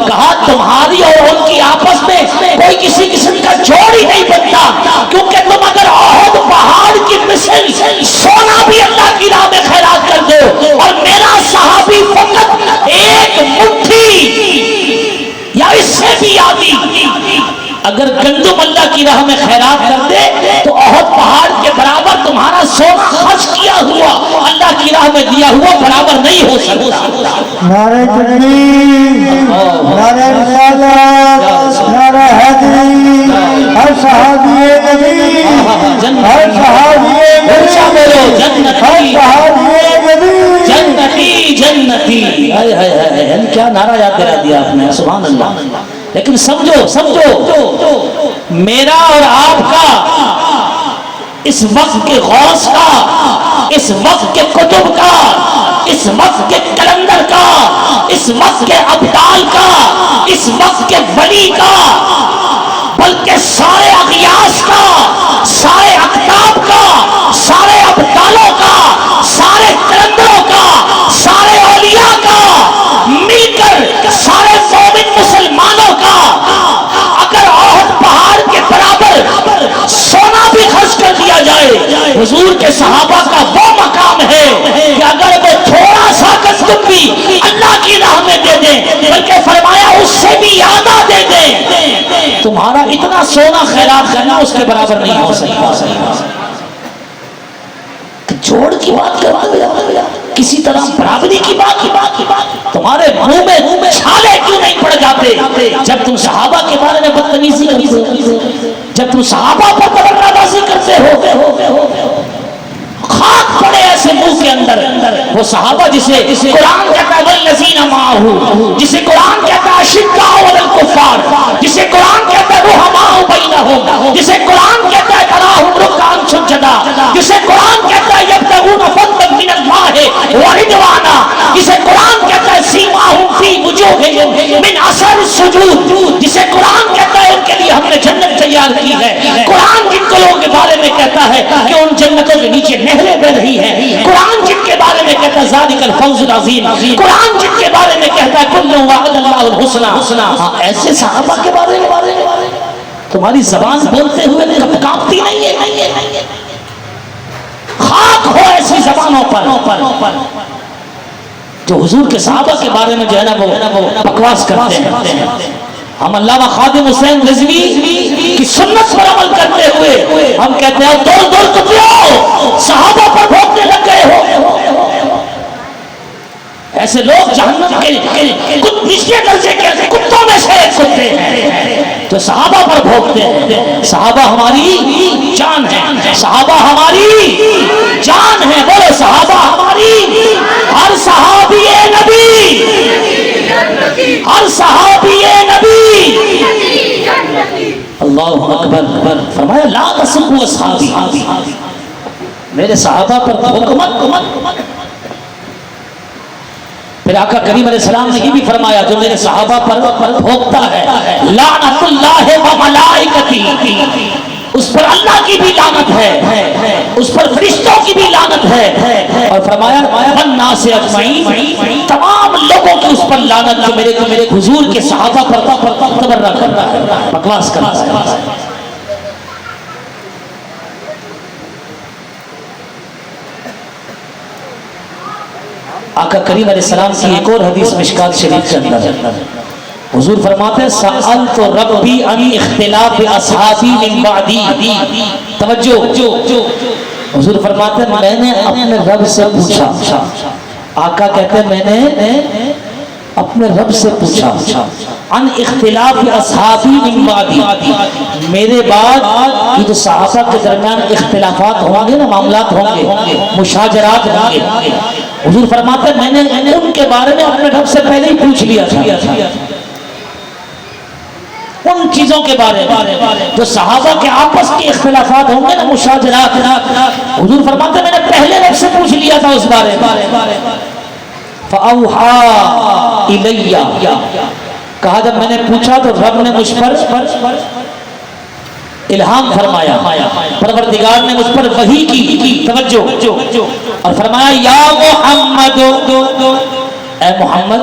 کہا تمہاری اور ان کی آپس میں کوئی کسی قسم کا جوڑ ہی نہیں بنتا, کیونکہ تم اگر احد پہاڑ کی مثل سونا بھی اللہ کی راہ میں خیرات کر دو, اور میرا صحابی فقط ایک مٹھی یا اس سے بھی آدھی اگر گندم اللہ کی راہ میں خیرات کر دے تو احد پہاڑ کے برابر تمہارا سونا خرچ کیا ہوا اللہ کی راہ میں دیا ہوا برابر نہیں ہو سکتا. نعرہ تکبیر, نعرہ رسالت, نعرہ حیدری. ہر صحابی نبی, ہر صحابی نبی, ہر صحابی نبی جنتی جنتی. کیا نعرہ یاد کرا دیا آپ نے, سبحان اللہ. لیکن سمجھو میرا اور آپ کا اس وقت کے غوث کا, اس اس وقت کے کتب کا، اس وقت کے کلندر کا، اس وقت کے ابدال کا، اس وقت کے ولی کا، بلکہ سارے اغیاث کا، سارے اقطاب کا، سارے ابدالوں کا، سارے کلندروں کا، سارے اولیاء کا مل کر سارے مومن مسلمانوں کا اگر احد پہاڑ کے برابر سونا بھی خرچ کر دیا جائے، حضور کے صحابہ کا وہ مقام ہے کہ اگر وہ تھوڑا سا تم بھی اللہ کی راہ میں دے دیں، بلکہ فرمایا اس سے بھی زیادہ دے دیں، تمہارا اتنا سونا خیرات کرنا اس کے برابر نہیں ہو سکتا۔ جوڑ کی بات کرتے ہو، کسی طرح برابری کی بات تمہارے منہ میں چھالے کیوں نہیں پڑ جاتے جب تم صحابہ کے بارے میں بدتمیزی کرتے ہو، جب تم صحابہ پر تبرہ بازی کرتے ہو؟ خاک پڑے ایسے منہ کے اندر وہ صحابہ جسے قرآن کہتا ہے والذین معہ، جسے قرآن کہتا ہے اشداء علی الکفار، جسے قرآن کہتا ہے رحماء بینہم، جسے قرآن کہتا ہے تراہم رکعا سجدا، جسے قرآن کہتا ہے یبتغون فضلا من اللہ ورضوانا، جسے قرآن کہتا ہے سیماہم فی وجوہہم من اثر السجود، جسے قرآن کہتا ہے ان کے لیے ہم نے جنت تیار کی ہے، قرآن جن کو لوگوں کے بارے میں کہتا ہے کہ ان جنتوں کے نیچے نہریں بہ رہی ہیں، قرآن جن کے بارے میں کہتا ہے ذالک الفوز العظیم، قرآن جن کے بارے میں کہتا ہے کل وعد اللہ الحسنى، ایسے صحابہ کے بارے میں تمہاری زبان بولتے ہوئے کانپتی نہیں ہے؟ خاک ہو ایسی زبانوں پر جو حضور کے صحابہ کے بارے میں جو ہے نا وہ بکواس کرتے ہیں۔ ہم علامہ خادم حسین رضوی کی سنت پر عمل کرتے ہوئے ہم کہتے ہیں دول دول کتوں صحابہ پر بھونکنے لگ گئے ہو۔ ایسے لوگ جہنم کے نچلے درجے کے کتوں میں سے کتے ہیں جو صحابہ پر بھونکتے ہیں۔ صحابہ ہماری جان ہے، صحابہ ہماری جان ہے، بولے صحابہ ہماری، ہر صحابی نبی، ہر صحابی نبی، اللہ اکبر، فرمایا لا تسبوا اصحابی، میرے صحابہ پر حکمت۔ پھر آقا کریم علیہ السلام نے یہ بھی فرمایا جو میرے صحابہ پر بھونکتا ہے لعنت اللہ و ملائکتی، اس پر اللہ کی بھی لعنت ہے، اس پر فرشتوں کی بھی لعنت ہے، اور فرمایا والناس اجمعین، تمام لوگوں کی اس پر لعنت جو میرے حضور کے صحابہ پر تبرہ کرتا ہے، بکواس کرتا ہے۔ آقا کریم علیہ السلام کی ایک اور حدیث مشکات شریف کے اندر حضور فرماتے ہیں سألت ربی ان اختلاف اصحابی من بعدی، توجہ، حضور فرماتے ہیں میں نے اپنے رب سے پوچھا، آقا کہتے ہیں میں نے اپنے رب سے پوچھا ان اختلاف اصحابی من بعدی، میرے بعد یہ جو صحابہ کے درمیان اختلافات ہوں گے نا، معاملات ہوں گے، مشاجرات ہوں گے، حضور فرماتے ہیں میں نے ان کے بارے میں اپنے رب سے پہلے ہی پوچھ لیا تھا، ان چیزوں کے بارے میں جو صحابہ کے آپس کے اختلافات ہوں گے نا، مشاجرات، حضور فرماتے ہیں میں نے پہلے رب سے پوچھ لیا تھا اس بارے میں۔ فَأَوْحَا إِلَيَّ، کہا جب میں نے پوچھا تو رب نے مجھ پر الہام فرمایا، پروردگار نے مجھ پر وحی کی، توجہ، اور فرمایا یا محمد، اے محمد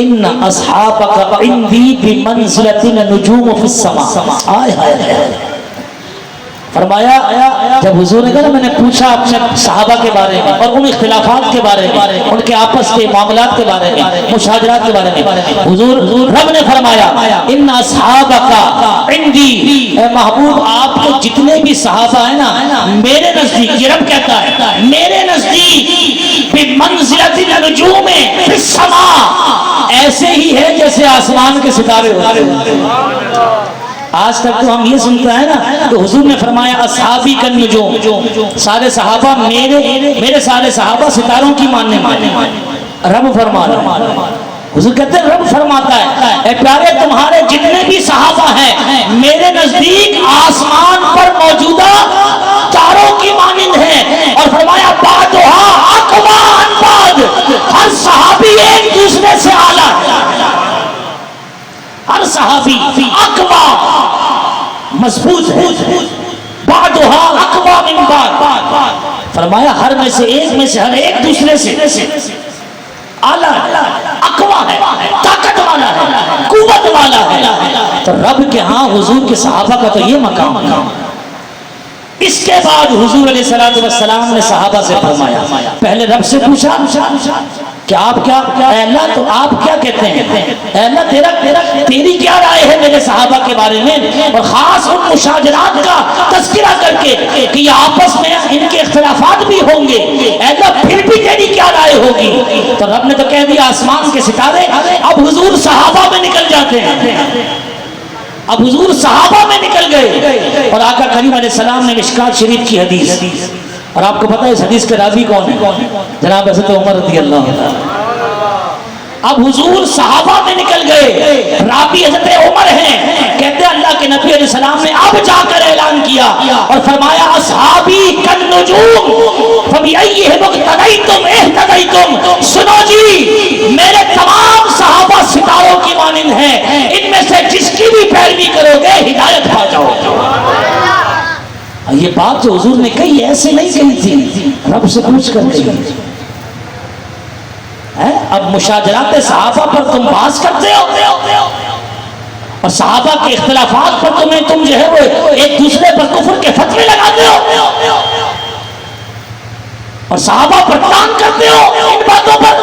ان اصحابک عندی بمنزلۃ النجوم فی السماء، آئے ہائے، فرمایا جب حضور نے کہا میں نے پوچھا اپنے صحابہ کے بارے میں اور ان اختلافات کے بارے میں، ان کے آپس کے معاملات کے بارے میں، مشاجرات کے بارے میں، حضور رب نے فرمایا ان اصحابک عندی، اے محبوب آپ کو جتنے بھی صحابہ ہیں نا میرے نزدیک، یہ رب کہتا ہے میرے نزدیک بمنزلۃ النجوم فی السماء، ایسے ہی ہے جیسے آسمان کے ستارے ہوتے ہیں۔ آج تک تو ہم یہ سنتا ہے نا کہ حضور نے فرمایا اصحابی کا نجوم، سارے صحابہ میرے سارے صحابہ ستاروں کی ماننے والے، رب فرما رہا ہے، حضور کہتے ہیں رب فرماتا ہے اے پیارے تمہارے جتنے بھی صحابہ ہیں میرے نزدیک آسمان پر موجودہ تاروں کی مانند ہیں، اور فرمایا مضبوط ہے، بعضھا اقوی من بعض، فرمایا ہر میں سے ہر ایک دوسرے سے اعلیٰ ہے، اقوی ہے، طاقت والا ہے، قوت والا ہے۔ تو رب کے ہاں حضور کے صحابہ کا تو یہ مقام ہے۔ اس کے بعد حضور علیہ السلام نے صحابہ سے فرمایا، پہلے رب سے پوچھا کہ آپ کیا، اے اللہ تو آپ کیا کہتے ہیں، اے اللہ تیری کیا رائے ہے میرے صحابہ کے بارے میں، اور خاص ان مشاجرات کا تذکرہ کر کے کہ یہ آپس میں ان کے اختلافات بھی ہوں گے، اے اللہ پھر بھی تیری کیا رائے ہوگی۔ تو رب نے تو کہہ دیا آسمان کے ستارے اب حضور صحابہ میں نکل جاتے ہیں، اب حضور صحابہ میں نکل گئے۔ اور آقا کریم علیہ السلام نے مشکات شریف کی حدیث، اور آپ کو پتہ ہے اس حدیث کے راوی کون ہے؟ جناب حضرت عمر رضی اللہ عنہ۔ اب حضور صحابہ میں نکل گئے، راوی حضرت عمر ہیں، کہتے ہیں اللہ کے نبی علیہ السلام نے اب جا کر اعلان کیا اور فرمایا اصحابی کالنجوم فبأیہم اقتدیتم اہتدیتم، سنو جی میرے تمام صحابہ ستاروں کی مانند ہیں، ان میں سے جس کی بھی پیروی کرو گے ہدایت پا جاؤ گے۔ یہ بات جو حضور نے کہی ایسے نہیں کہی تھی، رب سے پوچھ کر کہی۔ اب مشاجرات صحابہ پر تم بحث کرتے ہو اور صحابہ کے اختلافات پر تم جو ہے وہ ایک دوسرے پر کفر کے فتوے لگاتے ہو اور صحابہ پر تان کرتے ہو ان باتوں پر۔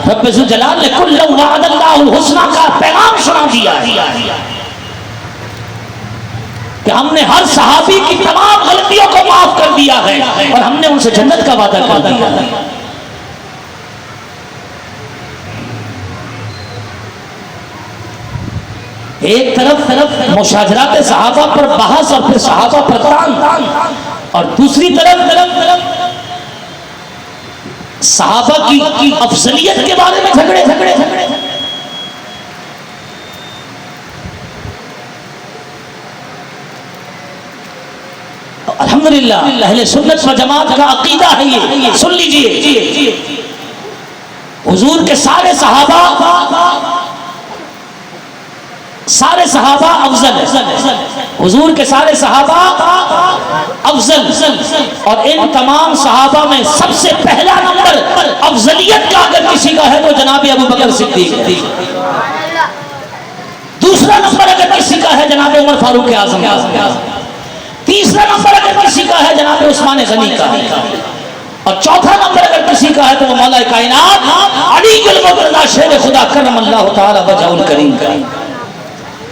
رب ذوالجلال نے کل وعد اللہ الحسنہ کا پیغام سنا دیا ہے کہ ہم نے ہر صحابی کی تمام غلطیوں کو معاف کر دیا ہے اور ہم نے ان سے جنت کا وعدہ کر دیا ہے۔ ایک طرف مشاجرات صحابہ پر بحث اور پھر صحابہ پر تان، اور دوسری طرف صحابہ کی افضلیت کے بارے میں جھگڑے۔ الحمدللہ اہل سنت و جماعت کا عقیدہ ہے یہ، سن لیجئے، حضور کے سارے صحابہ افضل ہیں، حضور کے سارے صحابہ افضل، اور ان تمام صحابہ میں سب سے پہلا نمبر افضلیت کا اگر کسی کا ہے تو جناب ابو بکر صدیق ہے، دوسرا نمبر اگر کسی کا ہے جناب عمر فاروق اعظم، تیسرا نمبر اگر کسی کا ہے جناب عثمان غنی کا، اور چوتھا نمبر اگر کسی کا ہے تو وہ مولا کائنات علی المرتضی شیر خدا کرم اللہ تعالی وجہہ الکریم کا۔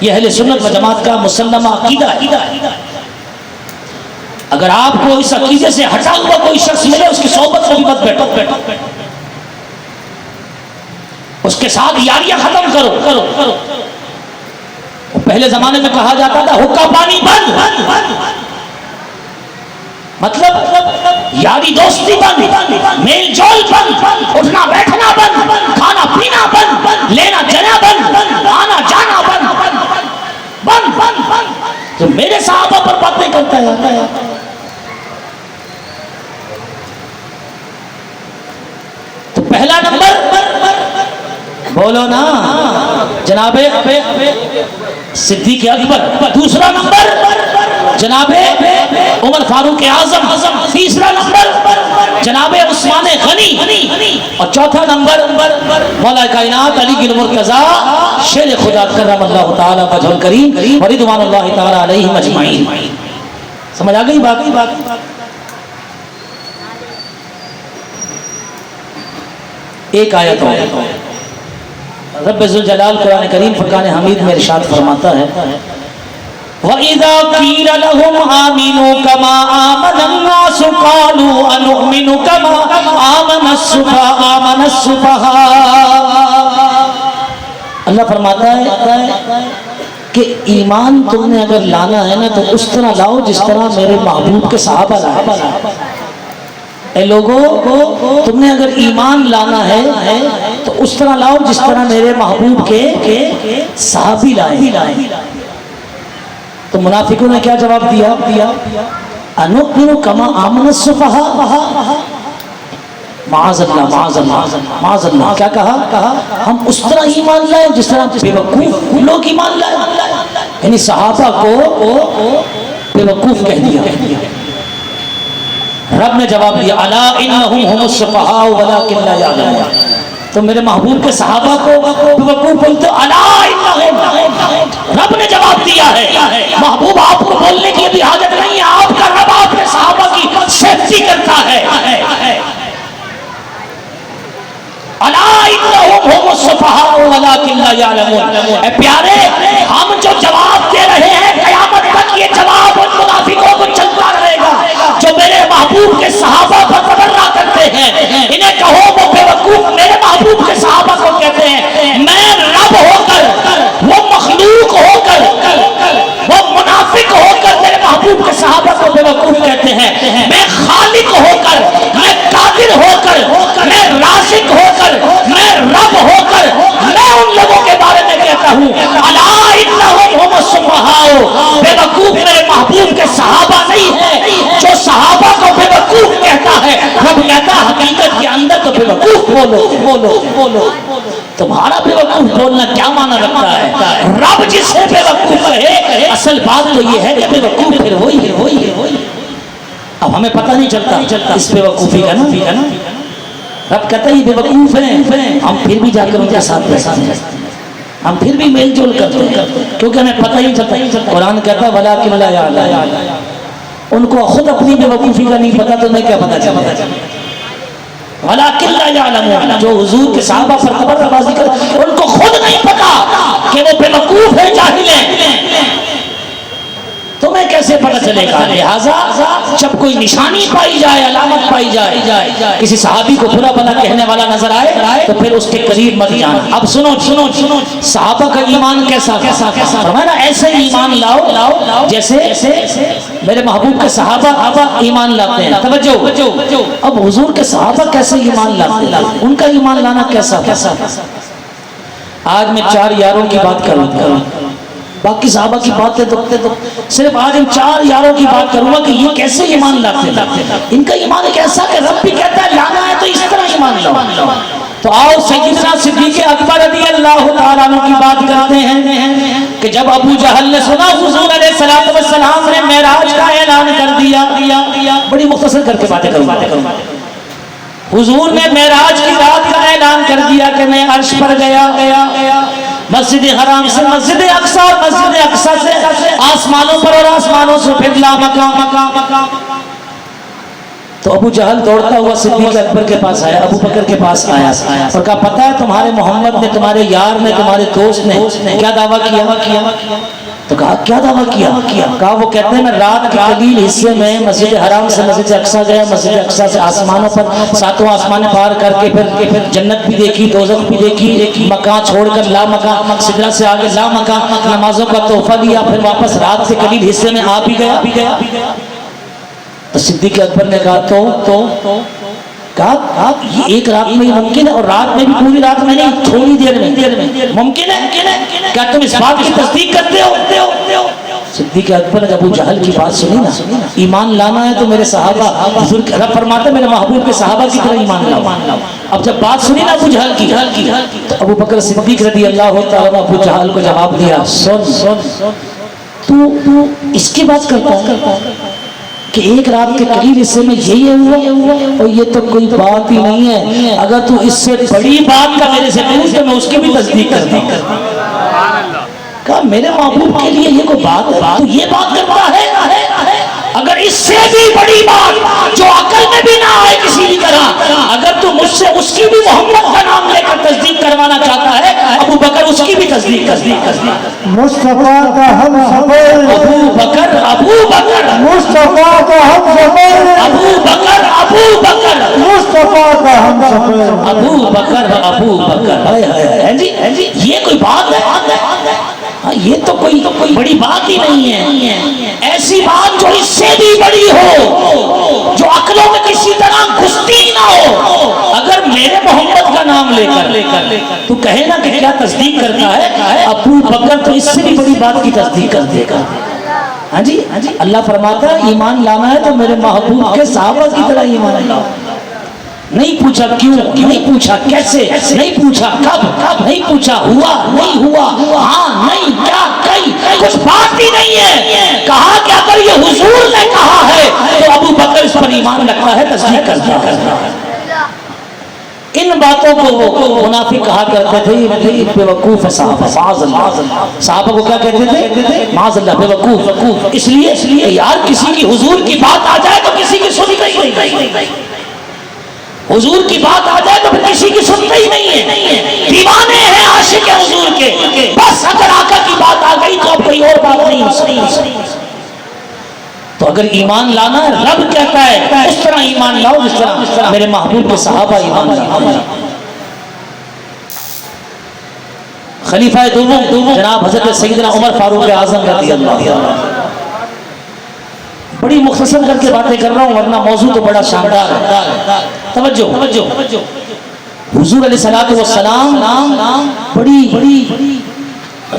یہ اہل سنت و جماعت کا مسلمہ عقیدہ ہے۔ اگر آپ کو اس عقیدے سے ہٹا ہوا کوئی شخص ملے اس کی صحبت میں مت بیٹھو، اس کے ساتھ یاریاں ختم کرو۔ پہلے زمانے میں کہا جاتا تھا حکا پانی بند، مطلب یاری دوستی بند، میل جول بند، اٹھنا بیٹھنا بند، کھانا پینا بند، لینا دینا بند، آنا جانا بند۔ تو میرے صحابہ پر باتیں کرتا ہے، تو پہلا نمبر بولو نا جناب صدیق اکبر، دوسرا نمبر جناب عمر فاروق اعظم، تیسرا نمبر جناب عثمان غنی، اور چوتھا نمبر مولا کائنات علی المرتضی شیر خدا کرم اللہ تعالی وجہہ الکریم و رضوان اللہ تعالی علیہم اجمعین۔ سمجھ آ گئی بات؟ ایک آیت ہے، رب ذوالجلال قرآن کریم فرقان حمید میں ارشاد فرماتا ہے وَإِذَا قِيلَ لَهُمْ آمِنُوا كَمَا آمَنَ النَّاسُ قَالُوا أَنُؤْمِنُ كَمَا آمَنَ السُّفَهَاءُ۔ اللہ فرماتا ہے کہ ایمان تم نے اگر لانا ہے نا تو اس طرح لاؤ جس طرح میرے محبوب کے صحابہ لائے۔ اے لوگوں تم نے اگر ایمان لانا ہے تو اس طرح لاؤ جس طرح میرے محبوب کے صحابی لائے۔ تو منافقوں نے کیا جواب دیا؟ انؤمن کما آمن السفہاء، معاذ اللہ، کیا کہا؟ ہم اس طرح ایمان لائیں جس طرح بے وقوف لوگ ایمان لائیں۔ یعنی صحابہ کو بے وقوف کہہ دیا. رب نے جواب دیا الا انہم هم السفہاء ولکن لا یعلمون. تو میرے محبوب کے صحابہ کو بے وقوف بولتے الا انہم. رب نے جواب دیا ہے. محبوب آپ کو بولنے کی بھی حاجت نہیں ہے. آپ کا رب آپ کے صحابہ کی سیفٹی کرتا ہے. الا انہم هم السفہاء ولکن لا یعلمون. اے پیارے ہم جو جواب دے رہے ہیں قیامت تک یہ جواب ان منافقوں کو چلتا رہے گا جو میرے محبوب کے صحابہ پر تبرہ کرتے ہیں. انہیں کہو وہ بے وقوف میرے محبوب کے صحابہ کو کہتے ہیں میں رب ہو کر وہ مخلوق ہو کر وہ منافق ہو کر میرے محبوب کے صحابہ کو بے وقوف کہتے ہیں. میں خالق ہو کر میں قادر ہو کر میں رازق ہو کر میں رب ہو کر میں ان لوگوں کے بارے میں کہتا ہوں الا انہم هم السفہاء. بے وقوف میرے محبوب کے صحابہ نہیں ہے جو صحابہ کو بے وقوف کہتا ہے. رب کہتا ہے حقیقت کے اندر تو بے وقوف بولو. تمہارا بے وقوف بولنا کیا معنی رکھتا ہے؟ رب جس سے بے وقوف ہے اصل بات تو یہ ہے کہ بے وقوف پھر وہی ہے. اب ہمیں پتہ نہیں چلتا اس بے وقوفی کا نا. رب کہتا ہے یہ بے وقوف ہیں ہم پھر بھی جا کر ان کے ساتھ ہیں. ہم پھر بھی میل جول کرتے ہیں کیونکہ ہمیں پتہ ہی چلتا. قرآن کہتا ہے ولکن لا یعلمون. ان کو خود اپنی بے وقوفی کا نہیں پتا تو میں کیا پتا چلتا. ولکن لا یعلمون. جو حضور کے صحابہ پر تبرہ بازی کر ان کو خود نہیں پتا کہ وہ بے وقوف ہیں جاہل ہیں. تمہیں کیسے پتہ چلے گا؟ لہذا جب کوئی نشانی پائی جائے علامت پائی جائے کسی صحابی کو برا بھلا کہنے والا نظر آئے تو پھر اس کے قریب مت جانا. اب سنو صحابہ کا ایمان کیسا فرمایا نا ایسے ایمان لاؤ جیسے میرے محبوب کے صحابہ ایمان لاتے ہیں. توجہ. اب حضور کے صحابہ کیسے ایمان لاتے ہیں؟ ان کا ایمان لانا کیسا؟ آج میں 4 یاروں کی بات کروں گا. باقی صحابہ کی باتیں تو صرف آج ان 4 یاروں کی بات کروں گا کہ یہ کیسے ایمان لاتے ہیں. ان کا ایمان ایک ایسا کہ رب بھی کہتا ہے لانا ہے تو اس طرح ایمان لاؤ. تو آؤ سیدنا صدیق اکبر رضی اللہ تعالیٰ عنہ کی بات کرتے ہیں کہ جب ابو جہل نے سنا حضور علیہ السلام نے معراج کا اعلان کر دیا. بڑی مختصر کر کے باتیں کروں. حضور نے معراج کی رات کا اعلان کر دیا کہ میں عرش پر گیا. مسجد حرام سے مسجد اقصی سے آسمانوں پر اور آسمانوں سے پھر لامکان. تو ابو جہل دوڑتا ہوا صدیق اکبر کے پاس آیا, ابو بکر کے پاس آیا اور کہا پتہ ہے تمہارے محمد نے, تمہارے یار نے, تمہارے دوست نے کیا دعویٰ کیا؟ تو کہا کیا دعویٰ کیا؟ کہا وہ کہتے ہیں میں رات کے قلیل حصے میں مسجد حرام سے مسجد اقصی گیا, مسجد اقصی سے آسمانوں پر 7 آسمان پار کر کے پھر جنت بھی دیکھی, دوزخ بھی دیکھی, مکان چھوڑ کر لا مکان, سدرہ سے آگے لا مکان, نمازوں کا تحفہ دیا, پھر واپس رات کے قلیل حصے میں آ بھی گیا. تو صدیق اکبر نے کہا یہ ایک رات میں ہی ممکن ہے, اور رات میں بھی پوری رات میں نہیں, تھوڑی دیر میں ممکن ہے. کیا تم اس بات کی تصدیق کرتے ہو؟ صدیق اکبر نے ابو جہل کی بات سنی نا, ایمان لانا ہے تو میرے صحابہ, حضور رب فرماتے میرے محبوب کے صحابہ کی طرح ایمان لاؤ. اب جب بات سنی نا ابو جہل کی تو ابو بکر صدیق رضی اللہ تعالیٰ ابو جہل کو جواب دیا, سن تو اس کی بات کرتا ہے کہ ایک رات کے قریب حصے میں یہی ہوا, اور یہ تو کوئی بات ہی نہیں ہے. اگر تو اس سے بڑی بات کا میرے سے پوچھ تو میں اس کی بھی تصدیق کرتا ہوں. کہا میرے محبوب کے لیے یہ کوئی بات ہے, تو یہ بات کرتا ہے اگر اس سے بھی بڑی بات جو عقل میں بھی نہ آئے کسی بھی طرح, اگر تو مجھ سے اس کی بھی محمد کا نام لے کر تصدیق کروانا چاہتا ہے, ابو بکر اس کی بھی تصدیق مصطفیٰ کا ہم سفر, ابو بکر مصطفیٰ کا ہم سفر, مصطفیٰ کا ہم سفر, ابو بکر. جی یہ کوئی بات ہے؟ یہ تو کوئی بڑی بات ہی نہیں ہے. ایسی بات جو اس سے بھی بڑی ہو, جو عقلوں میں کسی طرح گھستی نہ ہو, اگر میرے محمد کا نام لے کر تو کہے نا کہ کیا تصدیق کرتا ہے, ابو بکر تو اس سے بھی بڑی بات کی تصدیق کر دے گا. ہاں جی اللہ فرماتا ہے ایمان لانا ہے تو میرے محبوب کے صحابہ کی طرح ایمان لاؤ. نہیں پوچھا کیوں، نہیں پوچھا کیسے، نہیں پوچھا کب، نہیں پوچھا ہوا نہیں ہوا، ہاں نہیں کیا کئی، کچھ بات ہی نہیں ہے۔ کہا کہ اگر یہ حضور نے کہا ہے تو ابو بکر اس پر ایمان رکھتا ہے، تصدیق کرتا ہے۔ ان باتوں کو وہ منافق کہا کرتے تھے یہ بے وقوف ہے صحابہ، معاذ اللہ۔ صحابہ کو کیا کہتے تھے؟ معاذ اللہ، بے وقوف۔ اس لیے یار کسی کی حضور کی بات آ جائے تو کسی کی سنتے ہی نہیں، حضور کی بات آ جائے تو پھر کسی کی سنتے ہی نہیں ہے، دیوانے ہیں عاشق حضور کے، بس اگر آقا کی بات آ گئی تو اب کوئی اور بات نہیں سنی۔ تو اگر ایمان لانا ہے، رب کہتا ہے اس طرح ایمان لاؤ جس طرح میرے محبوب کے صحابہ ایمان لاؤ۔ خلیفہ دوم جناب حضرت سیدنا عمر فاروق اعظم رضی اللہ عنہ۔ بڑی مختصر کر کے باتیں کر رہا ہوں ورنہ موضوع تو بڑا شاندار ہے، توجہ۔ حضور علیہ السلام بڑی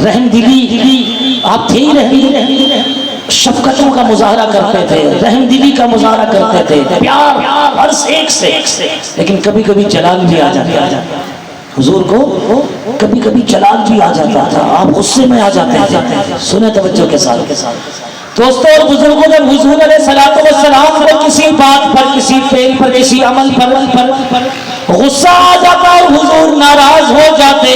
رحم دلی، آپ تھے ہی رحم، شفقتوں کا مظاہرہ کرتے تھے، رحم دلی کا مظاہرہ کرتے تھے، پیار ہر ایک سے، لیکن کبھی کبھی جلال بھی آ جاتا تھا حضور کو، کبھی کبھی جلال بھی آ جاتا تھا، آپ غصے میں آ جاتے تھے۔ سنیں توجہ کے ساتھ دوستوں اور بزرگوں، جب حضور علیہ السلام کو کسی بات پر، کسی فعل پر، کسی عمل پر غصہ آ جاتا اور حضور ناراض ہو جاتے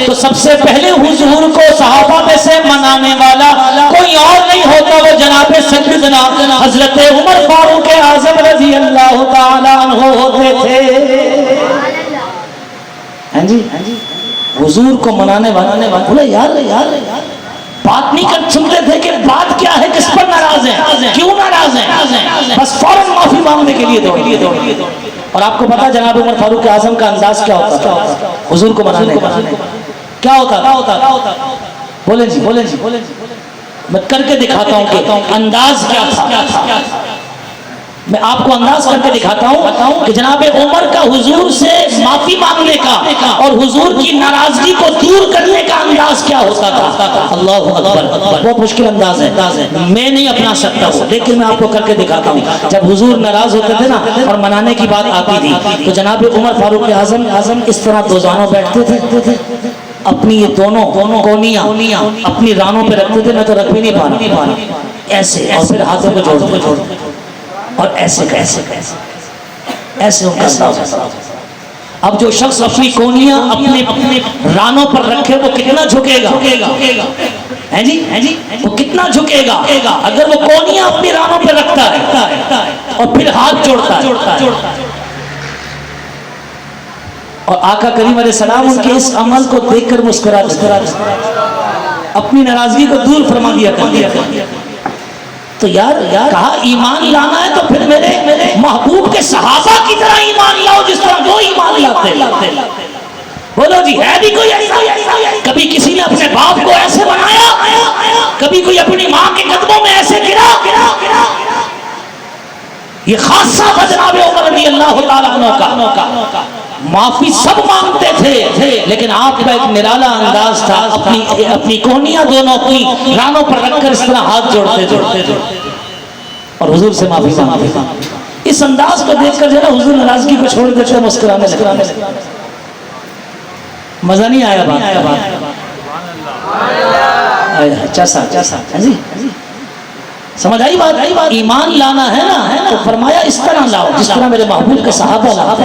تو سب سے پہلے حضور کو صحابہ میں سے منانے والا کوئی اور نہیں ہوتا، وہ جناب سیدنا حضرت عمر فاروق اعظم رضی اللہ تعالی عنہ ہوتے تھے۔ ہاں جی، حضور کو منانے والا بولے یار بات نہیں کر سنتے تھے کہ بات کیا ہے، کس پر ناراض ہیں، کیوں ناراض ہیں، بس فوراً معافی مانگنے کے لیے دوڑ۔ اور آپ کو پتا جناب عمر فاروق اعظم کا انداز کیا ہوتا تھا حضور کو منانے کا؟ کیا ہوتا تھا؟ بولیں جی، میں کر کے دکھاتا ہوں کہ انداز کیا تھا۔ میں آپ کو انداز کر کے دکھاتا ہوں کہ جناب عمر کا حضور سے معافی مانگنے کا اور حضور کی ناراضگی کو دور کرنے کا انداز کیا ہوتا تھا۔ اللہ اکبر، بہت مشکل انداز ہے، میں نہیں اپنا سکتا ہوں، لیکن میں آپ کو کر کے دکھاتا ہوں۔ جب حضور ناراض ہوتے تھے نا اور منانے کی بات آتی تھی تو جناب عمر فاروق اعظم اس طرح دوزانوں بیٹھتے تھے، اپنی یہ دونوں کونیاں اپنی رانوں پہ رکھتے تھے، میں تو رکھ بھی نہیں پا رہا، ایسے، اور پھر ہاتھوں کو جوڑتے اور ایسے ان کا انداز۔ اب جو شخص اپنی کونیاں اپنے رانوں پر رکھے وہ کتنا جھکے گا؟ ہیں جی، وہ کتنا جھکے گا اگر وہ کونیاں اپنی رانوں پر رکھتا ہے اور پھر ہاتھ جوڑتا ہے۔ اور آقا کریم علیہ السلام ان کے اس عمل کو دیکھ کر مسکراتے، اپنی ناراضگی کو دور فرما دیا کرتے۔ تو یار کہا ایمان لانا ہے تو پھر میرے محبوب کے صحابہ کی طرح ایمان لاؤ جس طرح وہ ایمان لاتے۔ بولو جی، ہے بھی کوئی ایسا؟ کبھی کسی نے اپنے باپ کو ایسے بنایا؟ کبھی کوئی اپنی ماں کے قدموں میں ایسے گرا؟ یہ خاصہ تھا جناب عمر رضی اللہ تعالیٰ عنہ کا۔ معافی سب مانگتے تھے لیکن آپ کا ایک نرالا انداز تھا، اپنی کونیاں دونوں اپنی رانوں پر رکھ کر اس طرح ہاتھ جوڑتے اور حضور سے معافی مانگتے۔ اس انداز کو دیکھ کر جو ہے حضور ناراضگی کو چھوڑ دیتے، مسکرانے لگے۔ مزہ نہیں آیا بات؟ جی سمجھ آئی بات؟ ایمان لانا ہے نا تو فرمایا اس طرح لاؤ جس طرح میرے محبوب کے صحابہ لاؤ۔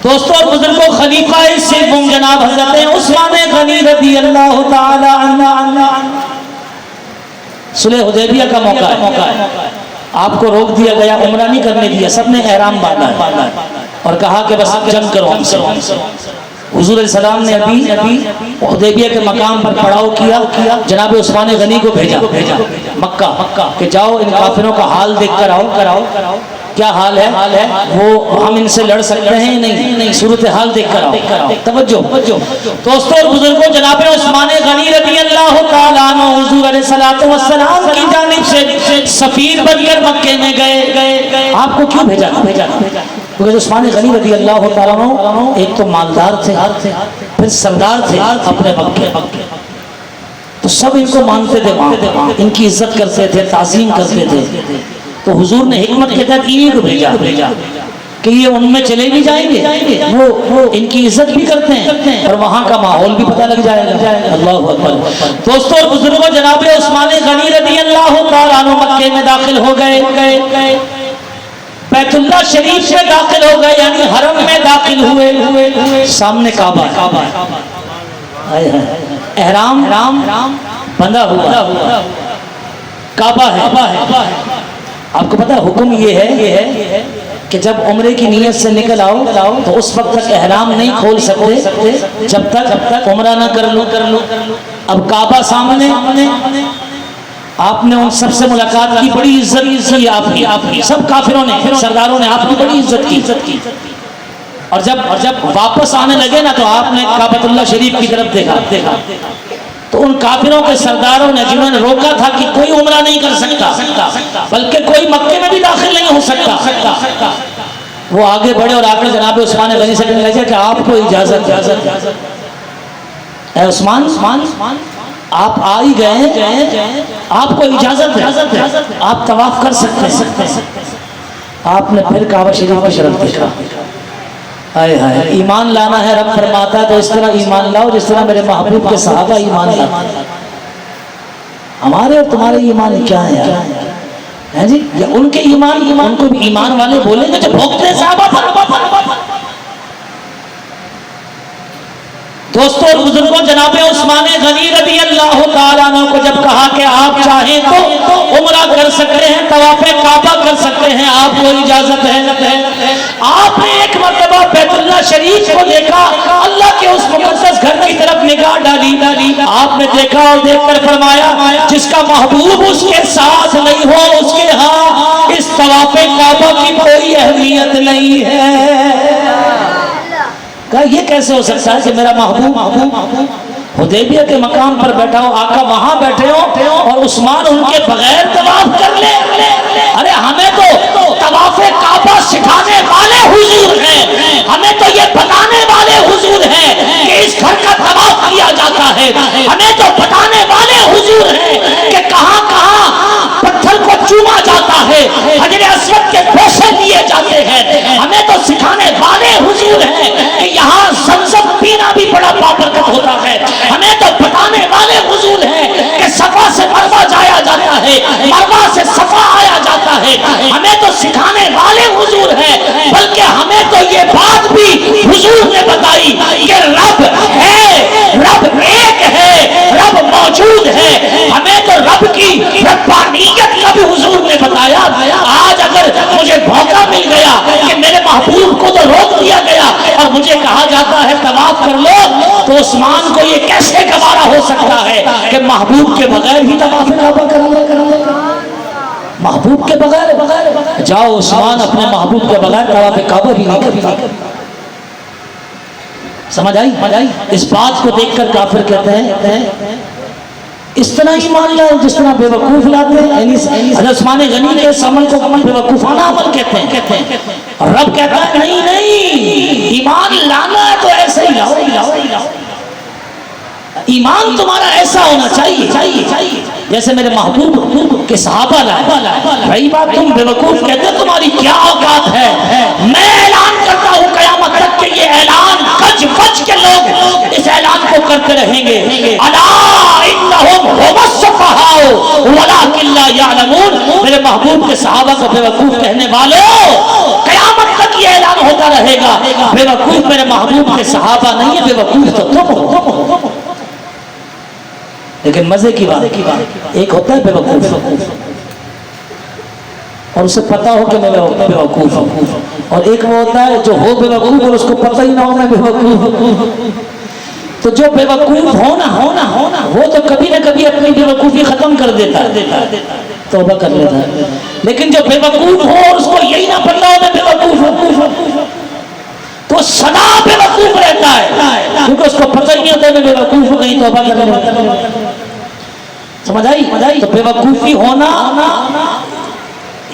دوستوں اور بزرگوں، خلیفہ سوم جناب حضرت عثمان غنی رضی اللہ تعالی عنہ، صلح حدیبیہ کا موقع ہے، آپ کو روک دیا گیا، عمرہ نہیں کرنے دیا، سب نے احرام باندھا اور کہا کہ بس جنگ کرو ہم سے۔ حضور علیہ السلام نے ابھی حدیبیہ کے مقام پر پڑاؤ کیا، جناب عثمان غنی کو بھیجا مکہ کہ جاؤ ان کافروں کا حال دیکھ کر آؤ، کیا حال ہے، وہ ہم ان سے لڑ سکتے ہیں نہیں، صورتحال دیکھ کر آؤ۔ توجہ دوستوں اور بزرگوں، جناب عثمان غنی رضی اللہ تعالیٰ عنہ حضور علیہ السلام کی جانب سے سفیر بن کر مکے میں گئے۔ آپ کو کیوں بھیجا؟ کیونکہ عثمان غنی رضی اللہ تعالیٰ عنہ ایک تو مالدار تھے، پھر سردار تھے اپنے مکے، تو سب ان کو مانتے تھے، ان کی عزت کرتے تھے، تعظیم کرتے تھے۔ تو حضور نے حکمت کے تحت انہی کو بھیجا کہ یہ ان میں چلے بھی جائیں گے، وہ ان کی عزت بھی کرتے ہیں اور وہاں کا ماحول بھی پتہ لگ جائے گا۔ اللہ اکبر۔ دوستوں اور بزرگوں، جناب عثمان غنی رضی اللہ تعالیٰ عنہ مکے میں داخل ہو گئے، بیت اللہ شریف میں داخل ہو گئے، یعنی حرم میں داخل ہوئے۔ سامنے کعبہ ہے، احرام بندھا ہوا، کعبہ ہے۔ آپ کو پتہ ہے حکم یہ ہے کہ جب عمرے کی نیت سے نکل آؤ تو اس وقت تک احرام نہیں کھول سکتے جب تک عمرہ نہ کر لو۔ اب کعبہ سامنے، آپ نے ان سب سے ملاقات کی، بڑی عزت کی آپ کی، سب کافروں نے، سرداروں نے آپ کی بڑی عزت کی، اور جب واپس آنے لگے نا تو آپ نے کعبۃ اللہ شریف کی طرف دیکھا تو ان کافروں کے سرداروں نے، جنہوں نے روکا تھا کہ کوئی عمرہ نہیں کر سکتا بلکہ کوئی مکے میں بھی داخل نہیں ہو سکتا، وہ آگے بڑھے اور آ کر جناب عثمان غنی سے کہنے لگے کہ آپ کو اجازت، اے عثمان آپ آ ہی گئے، آپ کو اجازت ہے، آپ طواف کر سکتے ہیں۔ آپ نے پھر کعبہ شریف کی طرف دیکھا، ہائے ہائے، ایمان لانا ہے رب فرماتا ہے تو اس طرح ایمان لاؤ جس طرح میرے محبوب کے صحابہ ایمان لاتے۔ ہمارے اور تمہارے ایمان کیا ہے جی؟ یا ان کے ایمان، ان کو بھی ایمان والے بولیں گے جو بھوکتے ہیں صحابہ پر۔ دوستوں اور بزرگوں، جناب عثمان غنی رضی اللہ تعالیٰ عنہ کو جب کہا کہ آپ چاہیں تو عمرہ کر سکتے ہیں، طواف کعبہ کر سکتے ہیں، آپ کو اجازت ہے، آپ نے ایک مرتبہ بیت اللہ شریف کو دیکھا، اللہ کے اس مقدس گھر کی طرف نگاہ ڈالی، آپ نے دیکھا اور دیکھ کر فرمایا جس کا محبوب اس کے ساتھ نہیں ہو اس کے ہاں اس طواف کعبہ کی کوئی اہمیت نہیں ہے۔ کہا یہ کیسے ہو سکتا ہے کہ میرا محبوب حدیبیہ کے مقام پر بیٹھا ہو، آقا وہاں بیٹھے ہو اور عثمان ان کے بغیر طواف کر لے؟ ارے ہمیں تو طواف کعبہ سکھانے والے حضور ہیں، ہمیں تو یہ بتانے والے حضور ہیں کہ اس گھر کا طواف کیا جاتا ہے، ہمیں تو بتانے والے حضور ہیں کہ کہاں کہاں پتھر کو چوما جاتا ہے، حجر اسود کے بوسے دیے جاتے ہیں، ہمیں تو سکھانے والے حضور ہیں کہ یہاں زمزم پینا بھی بڑا بابرکت ہوتا ہے، ہمیں تو بتانے والے حضور ہیں کہ صفا سے مروہ جایا جاتا ہے، مروہ سے صفا آیا جاتا ہے، ہمیں تو سکھانے والے حضور ہیں، بلکہ ہمیں تو یہ بات بھی حضور نے بتائی کہ رب ہے، رب ایک ہے، رب موجود ہے، ہمیں تو رب کی ربانیت کا بھی حضور نے بتایا۔ آج اگر مجھے موقع مل گیا کہ میرے محبوب کو تو روک دیا گیا اور مجھے کہا جاتا ہے طواف کر لو، تو عثمان کو یہ کیسے گوارا ہو سکتا ہے کہ محبوب کے بغیر ہی طواف کعبہ کرو؟ محبوب کے بغیر جاؤ عثمان، اپنے محبوب کے بغیر طواف کعبہ بھی نہیں کرتا۔ سمجھ آئی؟ اس بات کو دیکھ کر کافر کہتے ہیں اس طرح ایمان لائے جس طرح بے وقوف لاتے ہیں۔ حضرت عثمان غنی کے اس عمل کو بے وقوفانہ عمل کہتے ہیں، اور رب کہتا ہے نہیں، ایمان لانا ہے تو ایسے ہی لاؤ، ایمان تمہارا ایسا ہونا چاہیے جیسے میرے محبوب کے صحابہ لائے۔ رہی بات تم بے وقوف کہتے ہو، تمہاری کیا اوقات ہے؟ میں اعلان کرتا ہوں قیامت تک کہ یہ اعلان گج گج کے لوگ اس اعلان کو کرتے رہیں گے، الا انہم هم السفہاء ولکن لا یعلمون۔ میرے محبوب کے صحابہ کو بے وقوف کہنے والوں، قیامت تک یہ اعلان ہوتا رہے گا، بے وقوف میرے محبوب کے صحابہ نہیں ہے، بے وقوف تو تم ہو۔ لیکن مزے کی بات، ایک ہوتا ہے بے وقوف اور اسے پتا ہو کہ میں بے وقوف ہوں، اور ایک وہ ہوتا ہے جو ہو بے وقوف اور اس کو پتہ ہی نہ ہو میں بے وقوف ہوں۔ تو جو بے وقوف ہونا وہ تو کبھی نہ کبھی اپنی بے وقوفی ختم کر دیتا ہے، توبہ کر لیتا ہے، لیکن جو بے وقوف ہو اور اس کو یہی نہ پتا ہو میں بے وقوف ہوں تو سدا بے وقوف رہتا ہے، کیونکہ اس کو پتہ ہی نہیں ہوتا ہے میں بے وقوف ہوں، کہیں توبہ کر لیتا۔ سمجھ آئی؟ تو بے وقوفی ہونا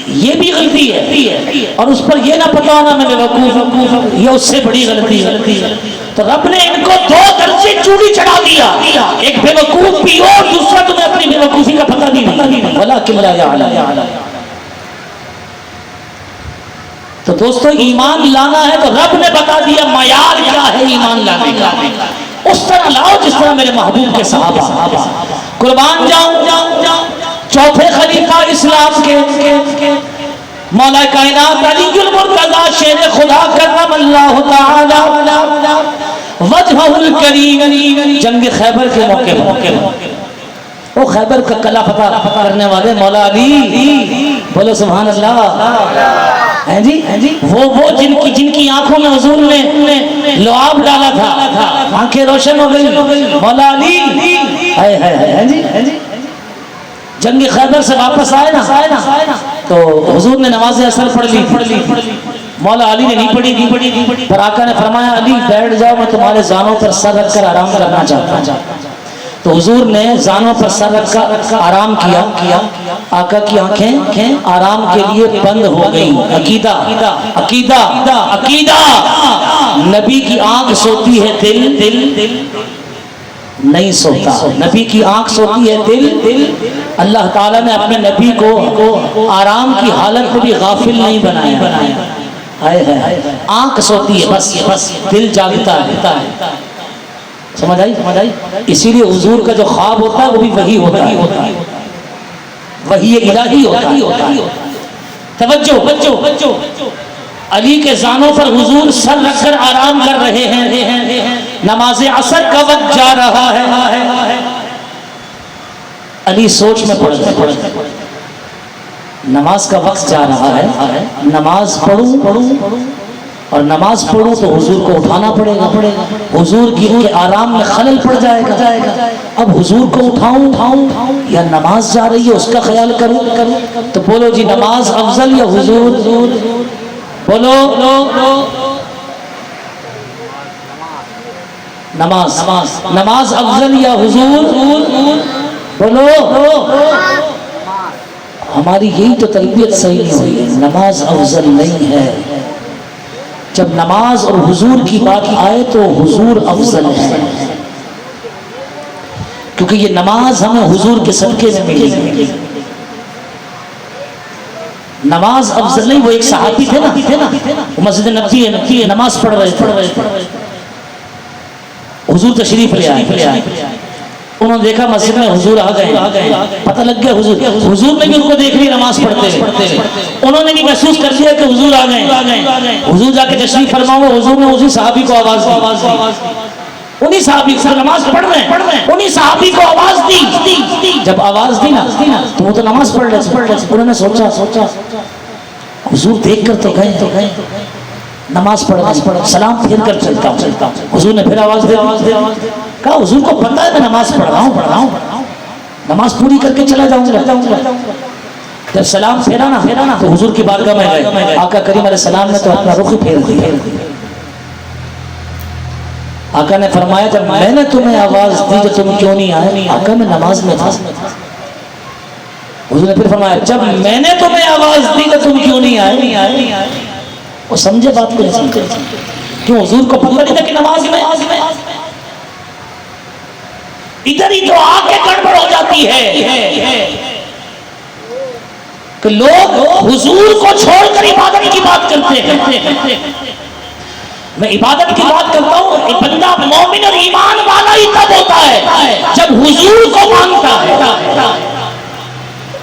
یہ بھی غلطی ہے، اور اس پر یہ نہ پتا ہونا میں بے وقوف ہوں، یہ اس سے بڑی غلطی ہے۔ تو رب نے ان کو دو درجے چوڑی چڑھا دیا، ایک بے وقوف بھی ہو، دوسرا تمہیں اپنی بے وقوفی کا پتہ نہیں، ولکن لا یعلم۔ تو دوستو ایمان لانا ہے تو رب نے بتا دیا معیار کیا ہے ایمان لانے کا، اس طرح لاؤ جس طرح میرے محبوب کے صحابہ۔ قربان جاؤں چوتھے خلیفہ اسلام کے مولا کائنات علی المرتضی شیر خدا کرم اللہ تعالی وجہہ الکریم، جنگ خیبر کے موقع وہ خیبر کا قلعہ فتح کرنے والے مولا علی، بولو سبحان اللہ، ہیں جی وہ جن کی آنکھوں میں حضور نے لعاب ڈالا تھا، آنکھیں روشن ہو گئی، مولا علی ہیں جی جنگ خیبر سے واپس آئے نا تو حضور نے نماز اثر پڑھ لی، مولا علی نے نہیں پڑھی، پر آقا نے فرمایا علی بیٹھ جاؤ، میں تمہارے زانوں پر سر رکھ کر آرام کرنا چاہتا ہوں۔ تو حضور نے زانوں پر سر رکھ کر آرام کیا، آقا کی آنکھیں آرام کے لیے بند ہو گئی۔ عقیدہ نبی کی آنکھ سوتی ہے، دل نہیں سوتا، نبی کی آنکھ سوتی ہے، دل اللہ تعالیٰ نے اپنے نبی کو آرام کی حالت میں بھی غافل نہیں بنایا، آنکھ سوتی ہے بس دل جاگتا ہے، سمجھ آئی؟ اسی لیے حضور کا جو خواب ہوتا ہے وہ بھی وحی ہوتا ہے، وحی الہی ہوتا ہے۔ توجہ، علی کے زانوں پر حضور سر رکھ کر آرام کر رہے ہیں، نماز عصر کا وقت جا رہا ہے، علی سوچ میں پڑ گئے، نماز کا وقت جا رہا ہے، نماز پڑھوں اور نماز پڑھوں تو حضور کو اٹھانا پڑے گا، حضور کے آرام میں خلل پڑ جائے گا، اب حضور کو اٹھاؤں یا نماز جا رہی ہے اس کا خیال کروں؟ تو بولو جی نماز افضل یا حضور؟ بولو نماز افضل یا حضور؟ بولو، ہماری یہی تو تربیت صحیح نہیں ہوئی، نماز افضل نہیں ہے، جب نماز اور حضور کی بات آئے تو حضور افضل ہے، کیونکہ یہ نماز ہمیں حضور کے صدقے میں ملی۔ نماز افضل نہیں، وہ ایک صحابی تھے نا، وہ مسجد نبوی ہے، نماز پڑھ رہے تھے، حضور تشریف لے آئے، انہوں نے دیکھا مسجد میں حضور آ گئے، پتہ لگ گیا حضور نے بھی ان کو دیکھ لی نماز پڑھتے ہوئے، انہوں نے بھی محسوس کر لیا کہ حضور آ گئے، حضور جا کے تشریف فرماؤ، حضور نے اسی صحابی کو آواز دی، انہی صحابی کو نماز پڑھ رہے ہیں، انہی صحابی کو آواز دی، جب آواز دی نا تو وہ تو نماز پڑھ رہے تھے، انہوں نے سوچا حضور دیکھ کر تو گئے، نماز پڑھ سلام پھیر کر چلتا ہوں، حضور نے پھر آواز دے، کہا حضور کو پتہ ہے میں نماز پڑھ رہا ہوں، نماز پوری کر کے چلا جاؤں گا۔ جب سلام پھیرا نا تو حضور کی بارگاہ میں گئے، آقا کریم علیہ السلام نے تو اپنا رخ پھیر دیا، آقا نے فرمایا جب میں نے تمہیں آواز دی تو تم کیوں نہیں آئے؟ آقا میں نماز میں تھا۔ حضور نے پھر فرمایا جب میں نے تمہیں آواز دی تو تم کیوں نہیں آئے؟ وہ سمجھے بات کو نہیں سمجھے، کیوں حضور کو پتہ نہیں تھا کہ نماز میں ادھر ہی تو آ کے گڑبڑ ہو جاتی ہے کہ لوگ حضور کو چھوڑ کر عبادت کی بات کرتے ہیں۔ میں عبادت کی بات کرتا ہوں، بندہ مومن اور ایمان والا ہی تب ہوتا ہے جب حضور کو مانتا ہے۔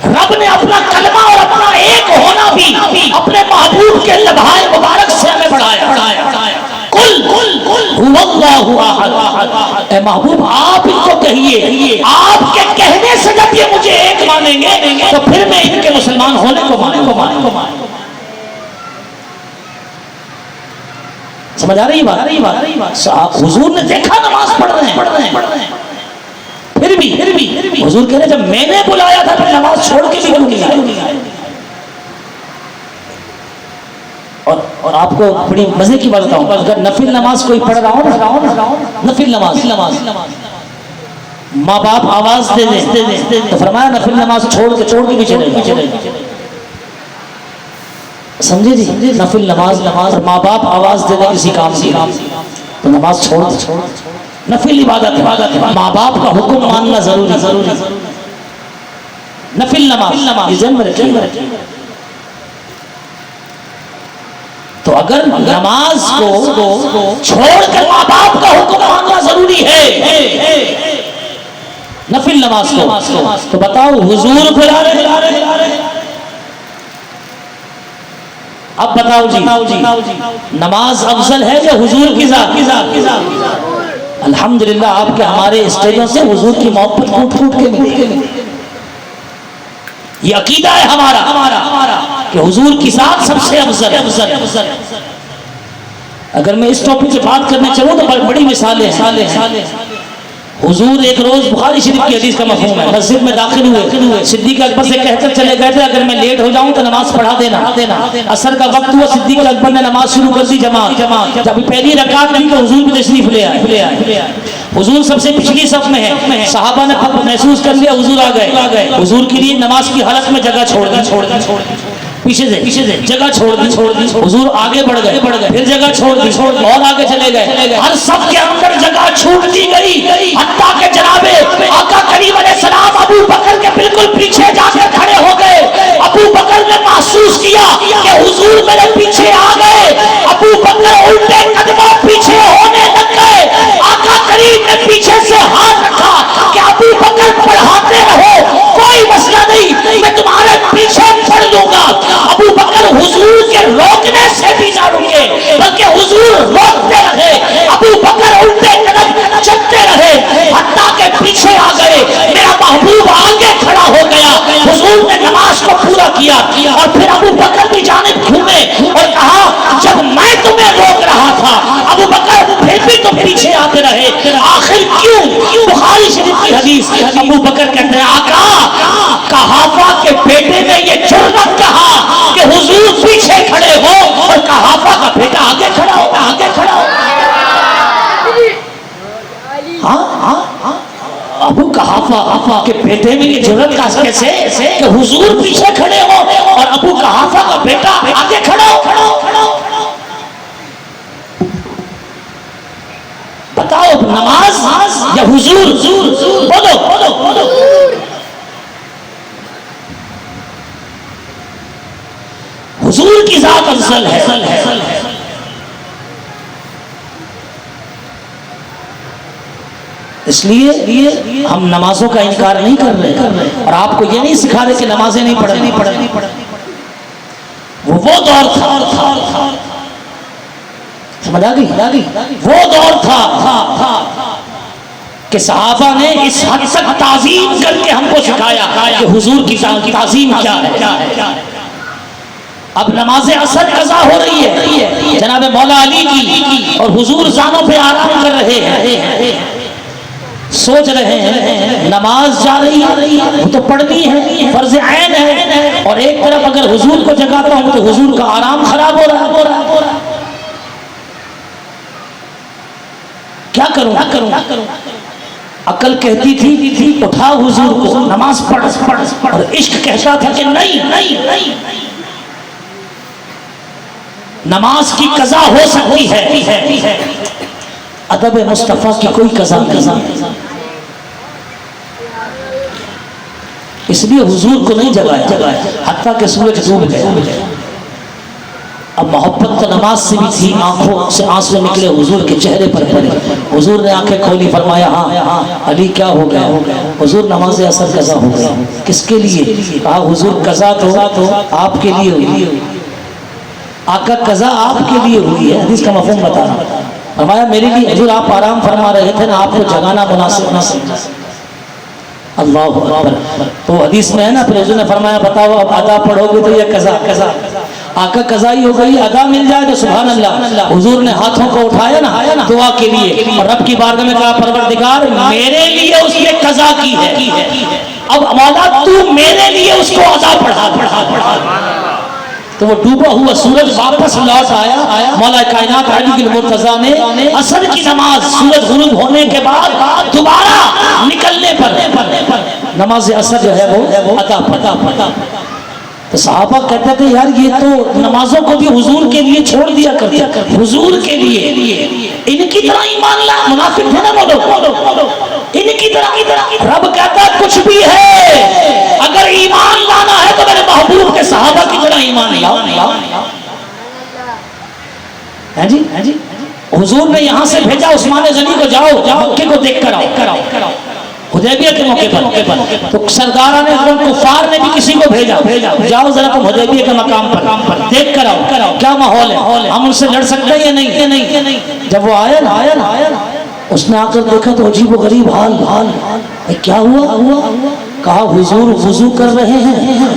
رب نے اپنا کلمہ اور اپنا ایک ہونا بھی اپنے محبوب کے لبھائے مبارک سے ہمیں بڑھایا۔ اے محبوب آپ ان کو کہیے، آپ کے کہنے سے جب یہ مجھے ایک مانیں گے تو پھر میں ان کے مسلمان ہونے کو مانوں۔ سمجھ آ رہی بات؟ حضور نے دیکھا نماز پڑھ رہے ہیں، پھر بھی حضور کہہ رہے جب میں نے بلایا تھا پھر نماز چھوڑ کے بھی کیوں نہیں آئے؟ اور آپ کو بڑی مزے کی بات بتاؤں، اگر نفل نماز کوئی پڑھ رہا ہو، نفل نماز ماں باپ آواز دے دیں تو فرمایا نفل نماز چھوڑ کے بھی چلے، سمجھے جی؟ نفل نماز اور ماں باپ آواز دے دیں کسی کام کی تو نماز چھوڑ، نفل عبادت ہے، ماں باپ کا حکم ماننا ضروری، نفل نماز یہ ذہن میں رکھیے۔ اگر نماز کو چھوڑ کر ماں باپ کا حکم ماننا ضروری ہے نفل نماز کو، تو بتاؤ حضور بلا رہے، اب بتاؤ جی نماز افضل ہے یا حضور کی ذات؟ الحمدللہ آپ کے ہمارے اسٹیجوں سے حضور کی محبت پھوٹ کے ملتی، یہ عقیدہ ہے ہمارا کہ حضور کی ذات سب سے افضل ہے۔ اگر میں اس ٹاپک سے بات کرنے چلوں تو بڑی مثالیں ہیں۔ حضور ایک روز بخاری شریف کی حدیث کا مفہوم ہے، مسجد میں داخل ہوئے، صدیق اکبر سے کہہ کر چلے گئے تھے اگر میں لیٹ ہو جاؤں تو نماز پڑھا دینا۔ عصر کا وقت ہوا، صدیق اکبر نے نماز شروع کر دی جماعت، جب پہلی رکعت کی تو حضور بھی تشریف لے آئے۔ حضور سب سے پچھلی صف میں ہے، صحابہ نے محسوس کر لیا حضور آ گئے، حضور کے لیے نماز کی حالت میں جگہ چھوڑ دی، پیچھے سے جگہ چھوڑ دی، حضور آگے بڑھ گئے، پھر جگہ چھوڑ دی اور آگے چلے گئے، ہر صف کے اندر جگہ چھوٹ دی گئی، حتیٰ کہ جناب آقا کریم علیہ السلام ابو بکر کے بالکل پیچھے جا کر کھڑے ہو گئے۔ ابو بکر نے محسوس کیا کہ حضور میرے پیچھے آ گئے، ابو بکر الٹے قدموں پیچھے ہونے لگ گئے۔ آقا کریم نے پیچھے سے ہاتھ رکھا کہ ابو بکر پڑھاتے رہو، کوئی مسئلہ نہیں، میں تمہارے پیچھے پڑھ لوں گا۔ ابو بکر حضور کے روکنے سے بھی نہ رکے بلکہ حضور روکتے رہے، ابو بکر الٹے قدم چلتے رہے حتیٰ کہ پیچھے آ گئے، میرا محبوب آگے کھڑا ہو گیا، حضور نے نماز کو پورا کیا اور پھر ابو بکر کی جانب گھومے اور کہا جب میں تمہیں روک رہا تھا ابو بکر پھر بھی تم پیچھے آتے رہے، آخر کیوں؟ بخاری شریف کی حدیث، ابو بکر کہتے ہیں آقا قحافہ کے بیٹے نے یہ جرأت کہا کہ حضور پیچھے کھڑے ہو اور قحافہ کا بیٹا آگے کھڑا ہو، آگے کھڑا ہو۔ ہاں ابو قحافہ کے بیٹے میں یہ جرأت کا کیسے کہ حضور پیچھے کھڑے ہو اور ابو قحافہ کا بیٹا آگے کھڑا ہو۔ بتاؤ نماز یا حضور؟ بولو۔ حضور کی ذات افضل ہے۔ اس لیے ہم نمازوں کا انکار نہیں کر رہے اور آپ کو یہ نہیں سکھا رہے کہ نمازیں نہیں پڑھنی۔ وہ دور تھا، سمجھ آ گئی؟ وہ دور تھا کہ صحابہ نے اس حد تک تعظیم کر کے ہم کو سکھایا کہ حضور کی تعظیم کیا ہے۔ اب نماز عصر قضا ہو رہی ہے جناب مولا علی کی اور حضور زانوں پہ آرام کر رہے ہیں، سوچ رہے ہیں نماز جا رہی ہے وہ تو پڑھنی ہے، فرض عین ہے، اور ایک طرف اگر حضور کو جگاتا ہوں تو حضور کا آرام خراب ہو رہا ہے، کیا کروں؟ عقل کہتی تھی اٹھا حضور کو، نماز پڑھ، اور عشق کہتا تھا کہ نہیں، نماز کی قضا ہو سکتی ہے، ادب مصطفیٰ کی کوئی قضا نہیں، اس لیے حضور کو نہیں جگایا حتیٰ کہ سورج ڈوب گئے۔ اب محبت تو نماز سے بھی تھی، آنکھوں سے آنسو نکلے حضور کے چہرے پر پڑے، حضور نے آنکھیں کھولی، فرمایا ہاں علی کیا ہو گیا؟ حضور نماز عصر قضا ہو گیا۔ کس کے لیے؟ کہا حضور قضا تو آپ کے لیے ہوئی، آقا قضا آپ کے لیے ہوئی ہے، حدیث کا مفہوم بتا رہا۔ فرمایا میرے لیے حضور آپ آرام فرما رہے تھے نا، آپ کو جگانا مناسب نہ سمجھا۔ اللہ اکبر، تو حدیث میں ہے نا، پھر حضور نے فرمایا بتاؤ اب ادا پڑھو گے تو یہ قضا، آقا قضا ہی ہو گئی، ادا مل جائے تو سبحان اللہ۔ حضور نے ہاتھوں کو اٹھایا نا دعا کے لیے اور رب کی بارگاہ میں کہا پروردگار میرے لیے اس نے قضا کی ہے، اب مولا تو میرے لیے اس کو ادا پڑھا۔ تو وہ ڈوبا ہوا سورج واپس لوٹ آیا، مولا کائنات علی المرتضیٰ نے عصر کی نماز سورج غروب ہونے کے بعد دوبارہ نکلنے پر نماز عصر جو ہے وہ ادا پڑھا۔ تو صحابہ کہتے تھے یار یہ تو نمازوں کو بھی حضور کے لیے چھوڑ دیا کرتے، حضور کے لیے، ان کی طرح ایمان لا، منافق ہے نا وہ لوگ، ان کی طرح۔ رب کہتا ہے کچھ بھی ہے، اگر ایمان لانا ہے تو میرے محبوب کے صحابہ کی طرح ایمان لاؤ۔ ہے جی حضور نے یہاں سے بھیجا عثمان غنی کو، جاؤ مکے کو دیکھ کر آؤ، حدیبیہ کے موقع پر تو سرداران اکرم کفار نے بھی کسی کو بھیجا، جاؤ ذرا تم حدیبیہ کے مقام پر دیکھ کر آؤ کیا ماحول ہے، ہم ان سے لڑ سکتے ہیں یا نہیں۔ جب وہ آیا نا اس نے آ کر دیکھا تو عجیب و غریب حال، کیا ہوا؟ کہا حضور وضو کر رہے ہیں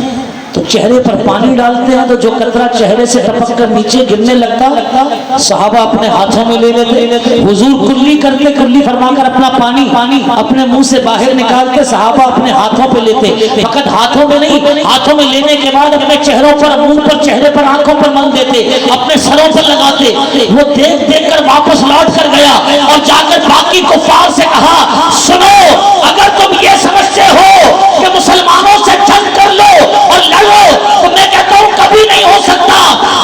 تو چہرے پر پانی ڈالتے ہیں تو جو قطرہ چہرے سے ٹپک کر نیچے گرنے لگتا صحابہ اپنے ہاتھوں میں لے لیتے، حضور کلی فرما کر اپنا پانی اپنے منہ سے باہر نکالتے، صحابہ اپنے ہاتھوں پہ لیتے، فقط ہاتھوں میں نہیں، ہاتھوں میں لینے کے بعد اپنے چہروں پر، منہ پر، چہرے پر، آنکھوں پر مل دیتے، اپنے سروں پر لگاتے۔ وہ دیکھ کر واپس لوٹ کر گیا اور جا کر باقی کفار سے کہا سنو، اگر تم یہ سمجھتے ہو کہ مسلمانوں سے جنگ کر لو اور تو میں کہتا ہوں کبھی نہیں ہو سکتا،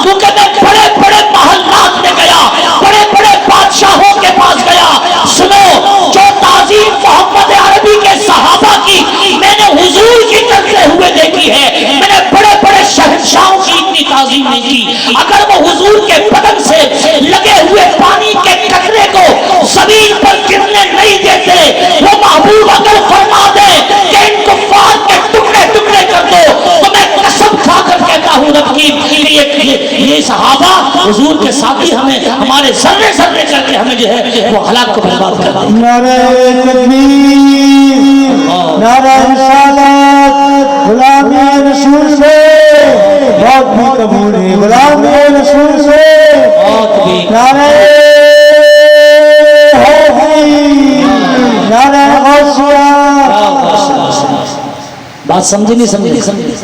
کیونکہ میں بڑے بڑے محلات میں گیا، بڑے بڑے بادشاہوں کے پاس گیا۔ سنو، جو تعظیم محمد عربی کے صحابہ کی میں نے حضور کی کرتے ہوئے دیکھی ہے، میں نے بڑے بڑے شہنشاہوں کی اتنی تعظیم نہیں کی۔ اگر وہ حضور کے بدن سے لگے ہوئے پانی کے قطرے کو زمین پر گرنے نہیں دیتے، وہ محبوب اگر فرما دے کہ ان کفار کے ٹکڑے ٹکڑے کر دو، تو میں قسم کھا کر کہتا ہوں رب کی یہ صحابہ حضور کے ساتھی ہمیں ہمارے ذرے ذرے کر کے ہمیں جو ہے وہ ہلاک کو برباد کر دیں۔ نعرہ تکبیر، نعرہ رسالت، غلامی رسول سے بہت بھی قبول ہے، غلامی رسول سے نعرہ حیدری، نعرہ غوثیہ۔ بات سمجھے نہیں سمجھے؟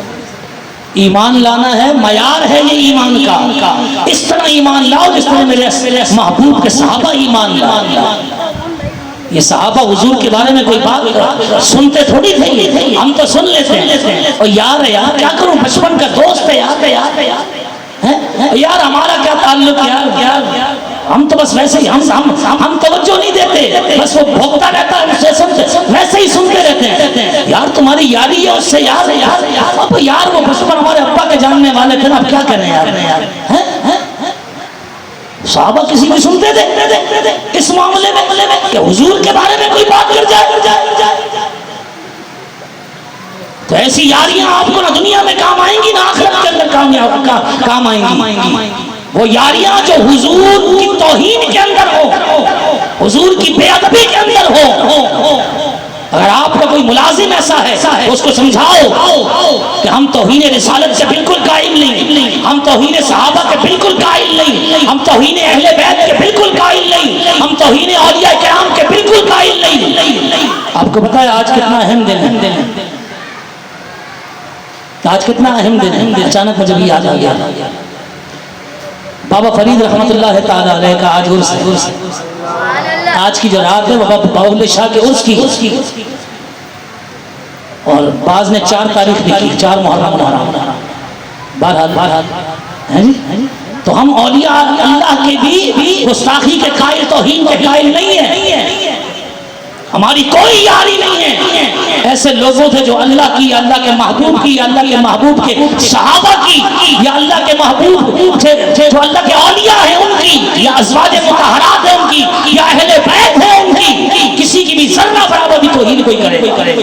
ایمان لانا ہے، معیار ہے یہ ایمان کا، اس طرح ایمان لاؤ جس طرح میرے محبوب کے صحابہ ایمان لاؤ۔ یہ صحابہ حضور کے بارے میں کوئی بات سنتے تھوڑی تھے، ہم تو سن لیتے ہیں اور یار کیا کروں، بچپن کا دوست ہے یار ہمارا کیا تعلق، یار ہم تو بس ویسے ہی ہم توجہ نہیں دیتے، بس وہ بھوکتا رہتا ہے، ویسے ہی سنتے رہتے ہیں۔ یار تمہاری یاری ہے اس سے، یار اب یار وہ بچپن ہمارے ابا کے جاننے والے تھے نا، اب کیا کریں یار۔ صحابہ کسی بھی سنتے تھے اس معاملے میں کہ حضور کے بارے میں کوئی بات کر جائے، تو ایسی یاریاں آپ کو نہ دنیا میں کام آئیں گی نہ آخرت کے اندر کام آئیں گی۔ وہ یاریاں جو حضور کی توہین کے اندر ہو، حضور کی بے ادبی کے اندر ہو۔ اگر آپ کا کوئی ملازم ایسا ہے اس کو سمجھاؤ کہ ہم توہین رسالت سے بالکل قائل نہیں، ہم توہین صحابہ کے بالکل قائل نہیں، ہم توہین اہل بیت کے بالکل قائل نہیں، ہم توہین اولیاء کرام کے بالکل قائل نہیں۔ آپ کو پتا ہے آج کتنا اہم دن ہے، آج کتنا اہم دن ہے، اچانک مجھے بھی یاد آ گیا بابا فرید رحمت اللہ تعالی علیہ کا آج عرس ہے۔ آج کی جو رات ہے وہ بابا باول شاہ کے عرس کی، اور بعض نے 4 تاریخ لکھی، 4 محرم۔ بہرحال ہے جی، تو ہم اولیاء اللہ کے بھی گستاخی کے قائل، توہین کے قائل نہیں ہیں، ہماری کوئی یاری نہیں ہے۔ ایسے لوگوں تھے جو اللہ کی، اللہ کے محبوب کی، اللہ کے محبوب کے صحابہ کی، یا اللہ کے محبوب تھے جو اللہ کے اولیاء ہیں ان کی، یا ازواج مطہرات ہیں ان کی، یا اہل بیت ہیں ان کی، کسی کی بھی ذرہ برابر بھی توہین کوئی کرے،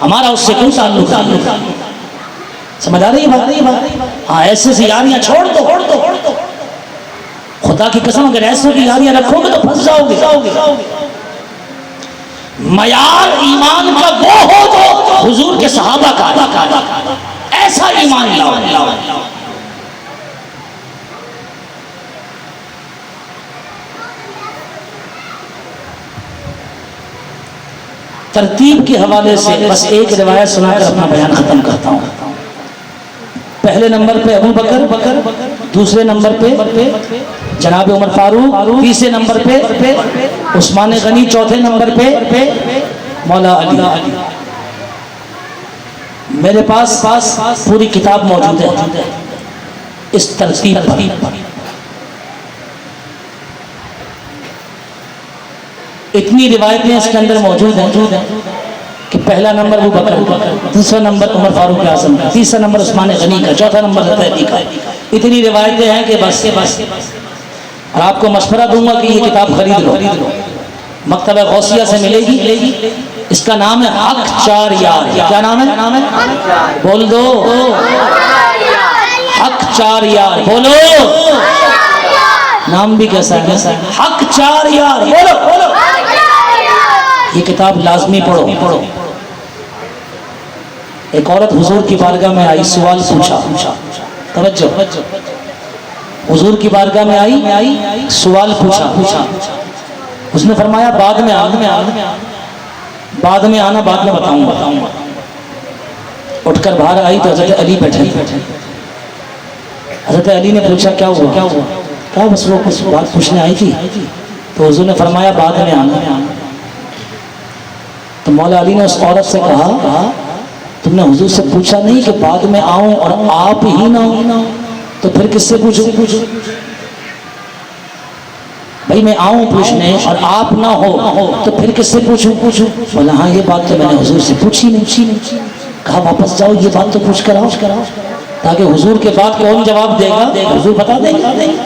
ہمارا اس سے کوئی تعلق نہیں۔ سمجھ آ رہی ہے بات؟ ہاں ایسے سے یاریاں چھوڑ دو، خدا کی قسم اگر ایسے کی یاریاں رکھو گے تو پھنس جاؤ گے۔ معیار ایمان کا وہ ہو جو حضور کے صحابہ کا، ایسا ایمان لاؤ۔ ترتیب کے حوالے سے بس ایک روایت سنا کر اپنا بیان ختم کرتا ہوں۔ پہلے نمبر پہ ابو بکر، دوسرے نمبر پہ جناب عمر فاروق، تیسرے نمبر پہ عثمان غنی، چوتھے نمبر پہ مولا علی۔ میرے پاس پوری کتاب موجود ہے اس ترتیب پر، اتنی روایتیں اس کے اندر موجود ہیں کہ پہلا نمبر ابو بکر، دوسرا نمبر عمر فاروق اعظم کا، تیسرا نمبر عثمان غنی کا، چوتھا نمبر حضرت علی کا۔ اتنی روایتیں ہیں کہ بس اور آپ کو مشورہ دوں گا کہ یہ کتاب خرید لو، مکتبہ غوثیہ سے ملے گی. اس کا نام ہے حق چار یار. کیا نام ہے؟ بول دو. حق چار یار. بولو. نام بھی کیسا ہے؟ حق چار یار. بولو. یہ کتاب لازمی پڑھو. ایک عورت حضور کی بارگاہ میں آئی، سوال پوچھا. توجہ. حضور کی بارگاہ میں آئی، سوال پوچھا. اس نے فرمایا بعد میں آنا، بعد میں بتاؤں گا. اٹھ کر باہر آئی تو حضرت علی بیٹھے. حضرت علی نے پوچھا کیا ہوا؟ کہا بس وہ کچھ بات پوچھنے آئی تھی. تو حضور نے فرمایا بعد میں آنا. تو مولا علی نے اس عورت سے کہا تم نے حضور سے پوچھا نہیں کہ بعد میں آؤں اور آپ ہی نہ ہو، تو پھر کس سے پوچھوں؟ بھائی میں آؤں پوچھنے اور آپ نہ ہو تو پھر کس سے پوچھوں؟ بولا ہاں یہ بات تو میں نے حضور سے پوچھی نہیں. کہا واپس جاؤ، یہ بات تو پوچھ کر آؤ، تاکہ حضور کے بعد کون جواب دے گا؟ حضور بتا دیں گے.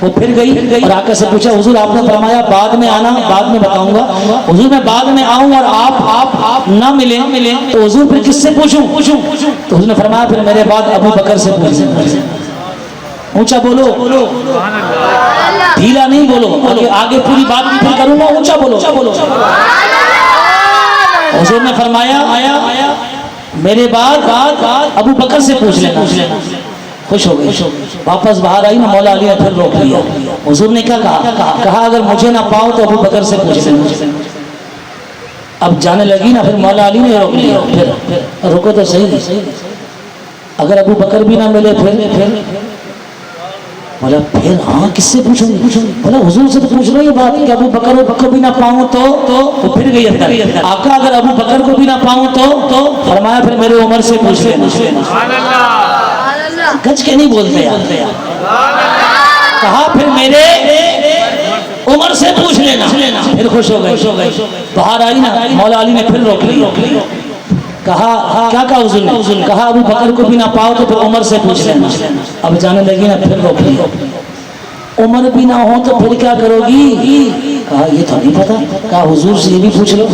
وہ پھر گئی اور آ کر سے پوچھا حضور آپ نے فرمایا بعد میں آنا، بعد میں بتاؤں گا. حضور میں بعد میں آؤں اور آپ نہ ملے تو حضور پھر کس سے پوچھوں؟ تو حضور نے فرمایا پھر میرے بعد ابو بکر سے پوچھیں. اونچا بولو، ڈھیلا نہیں بولو. آگے پوری بات بھی پھر کروں گا. اونچا بولو. حضور نے فرمایا میرے بعد ابو بکر سے پوچھ لینا. خوش ہو گئی. واپس باہر آئی نا، مولا علی نے پھر روک لیا. حضور نے کیا کہا اگر مجھے نہ پاؤ تو ابو بکر سے پوچھ لینا. اب جانے لگی نا، پھر مولا علی نے روک لیا. پھر رکو تو صحیح. اگر ابو بکر بھی نہ ملے پھر بولا پھر ہاں کس سے پوچھوں گی؟ بولا حضور سے تو پوچھ رہا یہ بات کہ ابو بکر کو بھی نہ پاؤں تو پھر گئی اندر. آقا اگر ابو بکر کو بھی نہ پاؤں تو فرمایا پھر میرے عمر سے پوچھ لینا. گج کے نہیں بولتے یار. کہا پھر میرے عمر سے پوچھ لینا. پھر خوش ہو گئے. باہر آئی نا، مولا علی نے پھر روک لی. کہا کیا کہا حضور نے؟ کہا ابو بکر کو بھی نہ پاؤ تو پھر عمر سے پوچھ لینا. اب جانے لگی نا، پھر روک لی. عمر بھی نہ ہو تو پھر کیا کرو گی؟ کہا یہ تو نہیں پتا. کہا حضور سے یہ بھی پوچھ لو.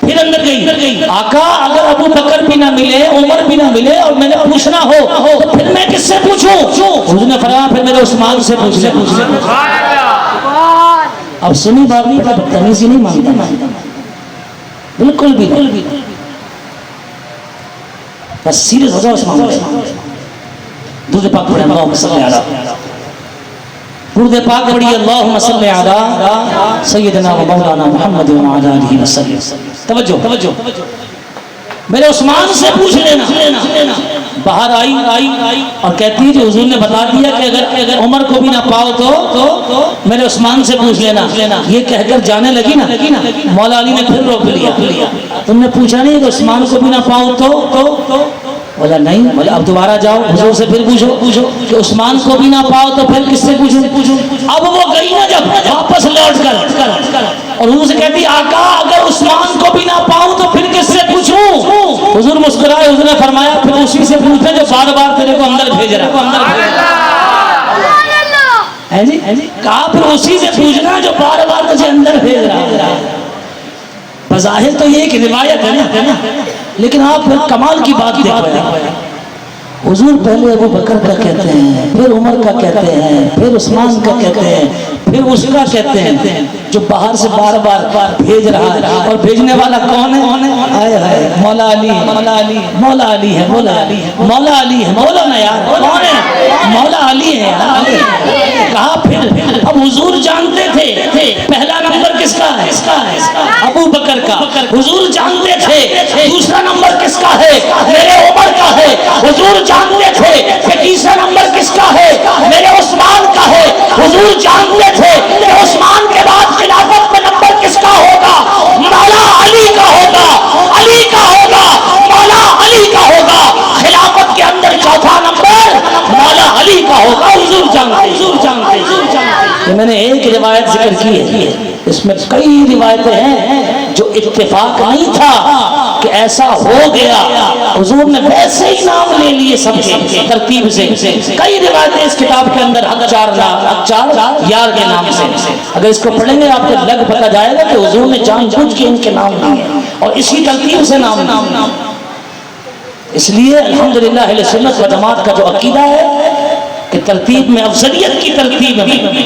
پھر اندر گئی. آقا اگر ابو بکر بھی نہ ملے، عمر بھی نہ ملے اور میں نے پوچھنا ہو تو پھر میں کس سے پوچھوں؟ حضور نے فرمایا پھر میرے عثمان سے پوچھ لے. اب سنی بات نہیں، بدتمیزی نہیں مانتا بالکل بھی. بس سیریس ہو جاؤ. عثمان درود پاک پڑھیں اللہم صلی علی. درود پاک پڑھیے اللہم صلی علی سیدنا و مولانا محمد و علی آلہ وسلم. توجہ. میرے عثمان سے پوچھ لینا. باہر آئی اور کہتی ہے کہ حضور نے بتا دیا کہ اگر عمر کو بھی نہ پاؤ تو میرے عثمان سے پوچھ لینا. یہ کہہ کر جانے لگی نا، مولا علی نے پھر روک لیا. تم نے پوچھا نہیں کہ عثمان کو بھی نہ پاؤ تو؟ بولا نہیں. بولا اب دوبارہ جاؤ حضور سے پھر پوچھو کہ عثمان کو بھی نہ پاؤ تو پھر کس سے پوچھوں؟ اب وہ گئی نا جب واپس لوٹ کر اور حضور سے کہتی آقا اگر عثمان کو بھی نہ پاؤں تو پھر کس سے پوچھوں؟ حضور مسکرائے. حضور نے فرمایا پھر اسی سے پوچھے جو بار بار تیرے کو اندر بھیج رہا ہے. کہا پھر اسی سے پوچھنا جو بار بار تجھے اندر بھیج رہا ہے. بظاہر تو یہ ایک روایت ہے نا، لیکن آپ پھر کمال کی بات دیکھیں. حضور پہلے ابو بکر کا کہتے ہیں، پھر عمر کا کہتے ہیں، پھر عثمان کا کہتے ہیں، پھر اس کا کہتے ہیں جو باہر سے بار بار بھیج رہا ہے. اور بھیجنے والا کون ہے؟ مولا علی ہے. مولا علی ہے. مولا نا یار کون ہے؟ مولا علی ہے. کہا پھر اب حضور جانتے تھے پہلا نمبر کس کا ہے؟ ابو بکر کا. حضور جانتے تھے دوسرا نمبر کس کا ہے؟ میرے عمر کا ہے. حضور جانتے تھے کہ تیسرا نمبر کس کا ہے؟ میرے عثمان کا ہے. حضور جانتے تھے کہ عثمان کے بعد خلافت میں نمبر کس کا ہوگا؟ مولا علی کا ہوگا. مولا علی کا ہوگا. خلافت کے اندر چوتھا نمبر مولا علی کا ہوگا. حضور جانتے. یہ میں نے ایک روایت ذکر کی ہے، اس میں کئی روایتیں ہیں جو اتفاق نہیں تھا کہ ایسا ہو گیا، حضور نے ویسے ہی نام لے لیے سب کے ترتیب سے. کئی روایتیں اس کتاب کے اندر چار یار کے نام سے. اگر اس کو پڑھیں گے آپ کو لگ پتہ جائے گا کہ حضور نے جان بوجھ کے ان کے نام لیے اور اسی ترتیب سے نام لیے. اس لیے الحمدللہ اہل سنت و جماعت کا جو عقیدہ ہے کہ ترتیب میں افضلیت کی ترتیب میں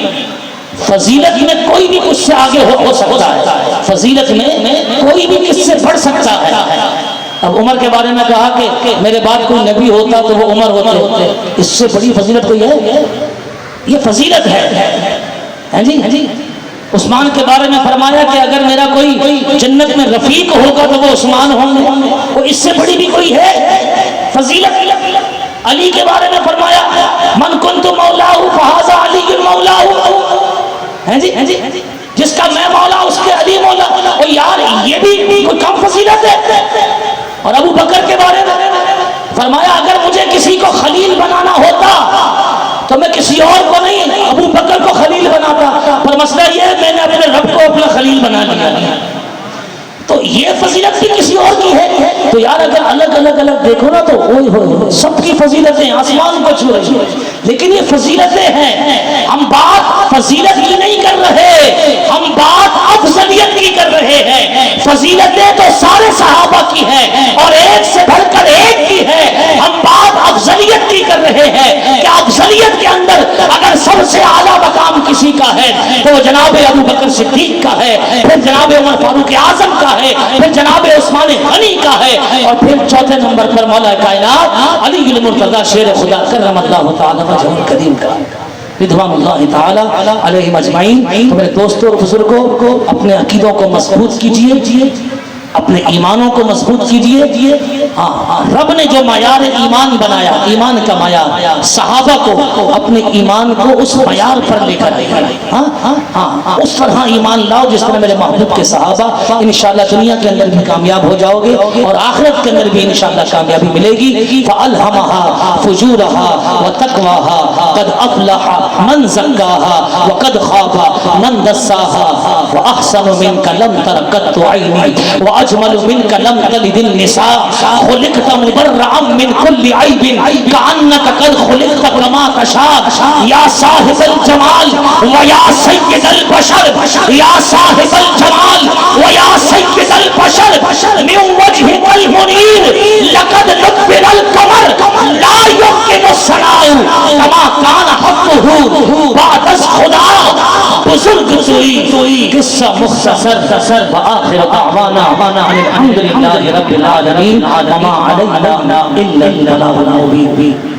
فضیلت میں کوئی بھی کچھ سے آگے ہو سکتا ہے، فضیلت میں کوئی بھی کس سے بڑھ سکتا ہے. اب عمر کے بارے میں کہا کہ میرے بعد کوئی نبی ہوتا تو وہ عمر ہوتے، اس سے بڑی فضیلت کوئی ہے؟ یہ فضیلت ہے. ہاں جی. عثمان کے بارے میں فرمایا کہ اگر میرا کوئی جنت میں رفیق ہوگا تو وہ عثمان ہوں گے، وہ اس سے بڑی بھی کوئی ہے فضیلت. علی کے بارے میں فرمایا من کنت مولاہ فہذا علی مولاہ. ہیں جی جس کا میں مولا اس کے علی مولا. اور یار یہ بھی کوئی کم فضیلت ہے. اور ابو بکر کے بارے میں فرمایا اگر مجھے کسی کو خلیل بنانا ہوتا تو میں کسی اور کو نہیں ابو بکر کو خلیل بناتا، پر مسئلہ یہ ہے میں نے اپنے رب کو اپنا خلیل بنا لیا. تو یہ فضیلت بھی کسی اور کی ہے. تو یار اگر الگ دیکھو نا تو سب کی فضیلتیں آسمان کو چھو رہی ہیں، لیکن یہ فضیلتیں ہیں. ہم بات فضیلت کی نہیں کر رہے، ہم بات افضلیت کی کر رہے ہیں. فضیلتیں تو سارے صحابہ کی ہیں اور ایک سے بڑھ کر ایک کی ہے. ہم بات افضلیت کی کر رہے ہیں کہ افضلیت کے اندر اگر سب سے اعلیٰ مقام کسی کا ہے تو وہ جناب ابو بکر صدیق کا ہے، پھر جناب عمر فاروق اعظم کا ہے، پھر جناب عثمان غنی کا ہے، اور پھر چوتھے نمبر پر مولا کائنات علی المرتضی شیر خدا کرم اللہ تعالی وجہہ الکریم کا رضوان اللہ تعالی علیہم اجمعین. تو میرے دوستوں اور بزرگوں اپنے عقیدوں کو مضبوط کیجئے، اپنے ایمانوں کو مضبوط کیجئے. رب نے جو معیار ایمان بنایا، ایمان کا معیار، صحابہ کو اپنے ایمان کو اس معیار پر لے کر اس طرح ایمان لاؤ جس طرح میرے محبوب کے صحابہ. انشاءاللہ دنیا کے اندر بھی کامیاب ہو جاؤ گے اور آخرت کے اندر بھی انشاءاللہ کامیابی ملے گی. فَأَلْهَمَهَا فُجُورَهَا وَتَقْوَاهَا قَدْ أَفْلَحَ مَنْ زَكَّاهَا وَقَدْ خَابَ مَنْ دَسَّاهَا وَأَحْسَنُ مِنْكَ لَمْ تَرَ قَطُّ عَيْنِي وَأَجْمَلُ مِنْكَ لَمْ تَلِدِ النِّسَاءُ خُلِقْتَ مُبَرَّأً مِنْ كُلِّ عَيْبٍ كَأَنَّكَ قَدْ خُلِقْتَ كَمَا تَشَاءُ يَا صَاحِبَ الْجَمَالِ وَيَا سَيِّدَ الْبَشَرِ يَا صَاحِبَ الْجَمَالِ وَيَا سَيِّدَ الْبَشَرِ مِنْ وَجْهِكَ الْمُنِيرِ لَقَدْ نُبِّرَ الْقَمَرُ لَا يُمْكِنُ السَّنَاءُ كَمَا كَانَ حَقُّهُ بَعْدَ خُدَا. بزرگ توئی قصہ مختصر وآخر دعوانا الحمدللہ رب العالمین وما علینا الا البلاغ المبین.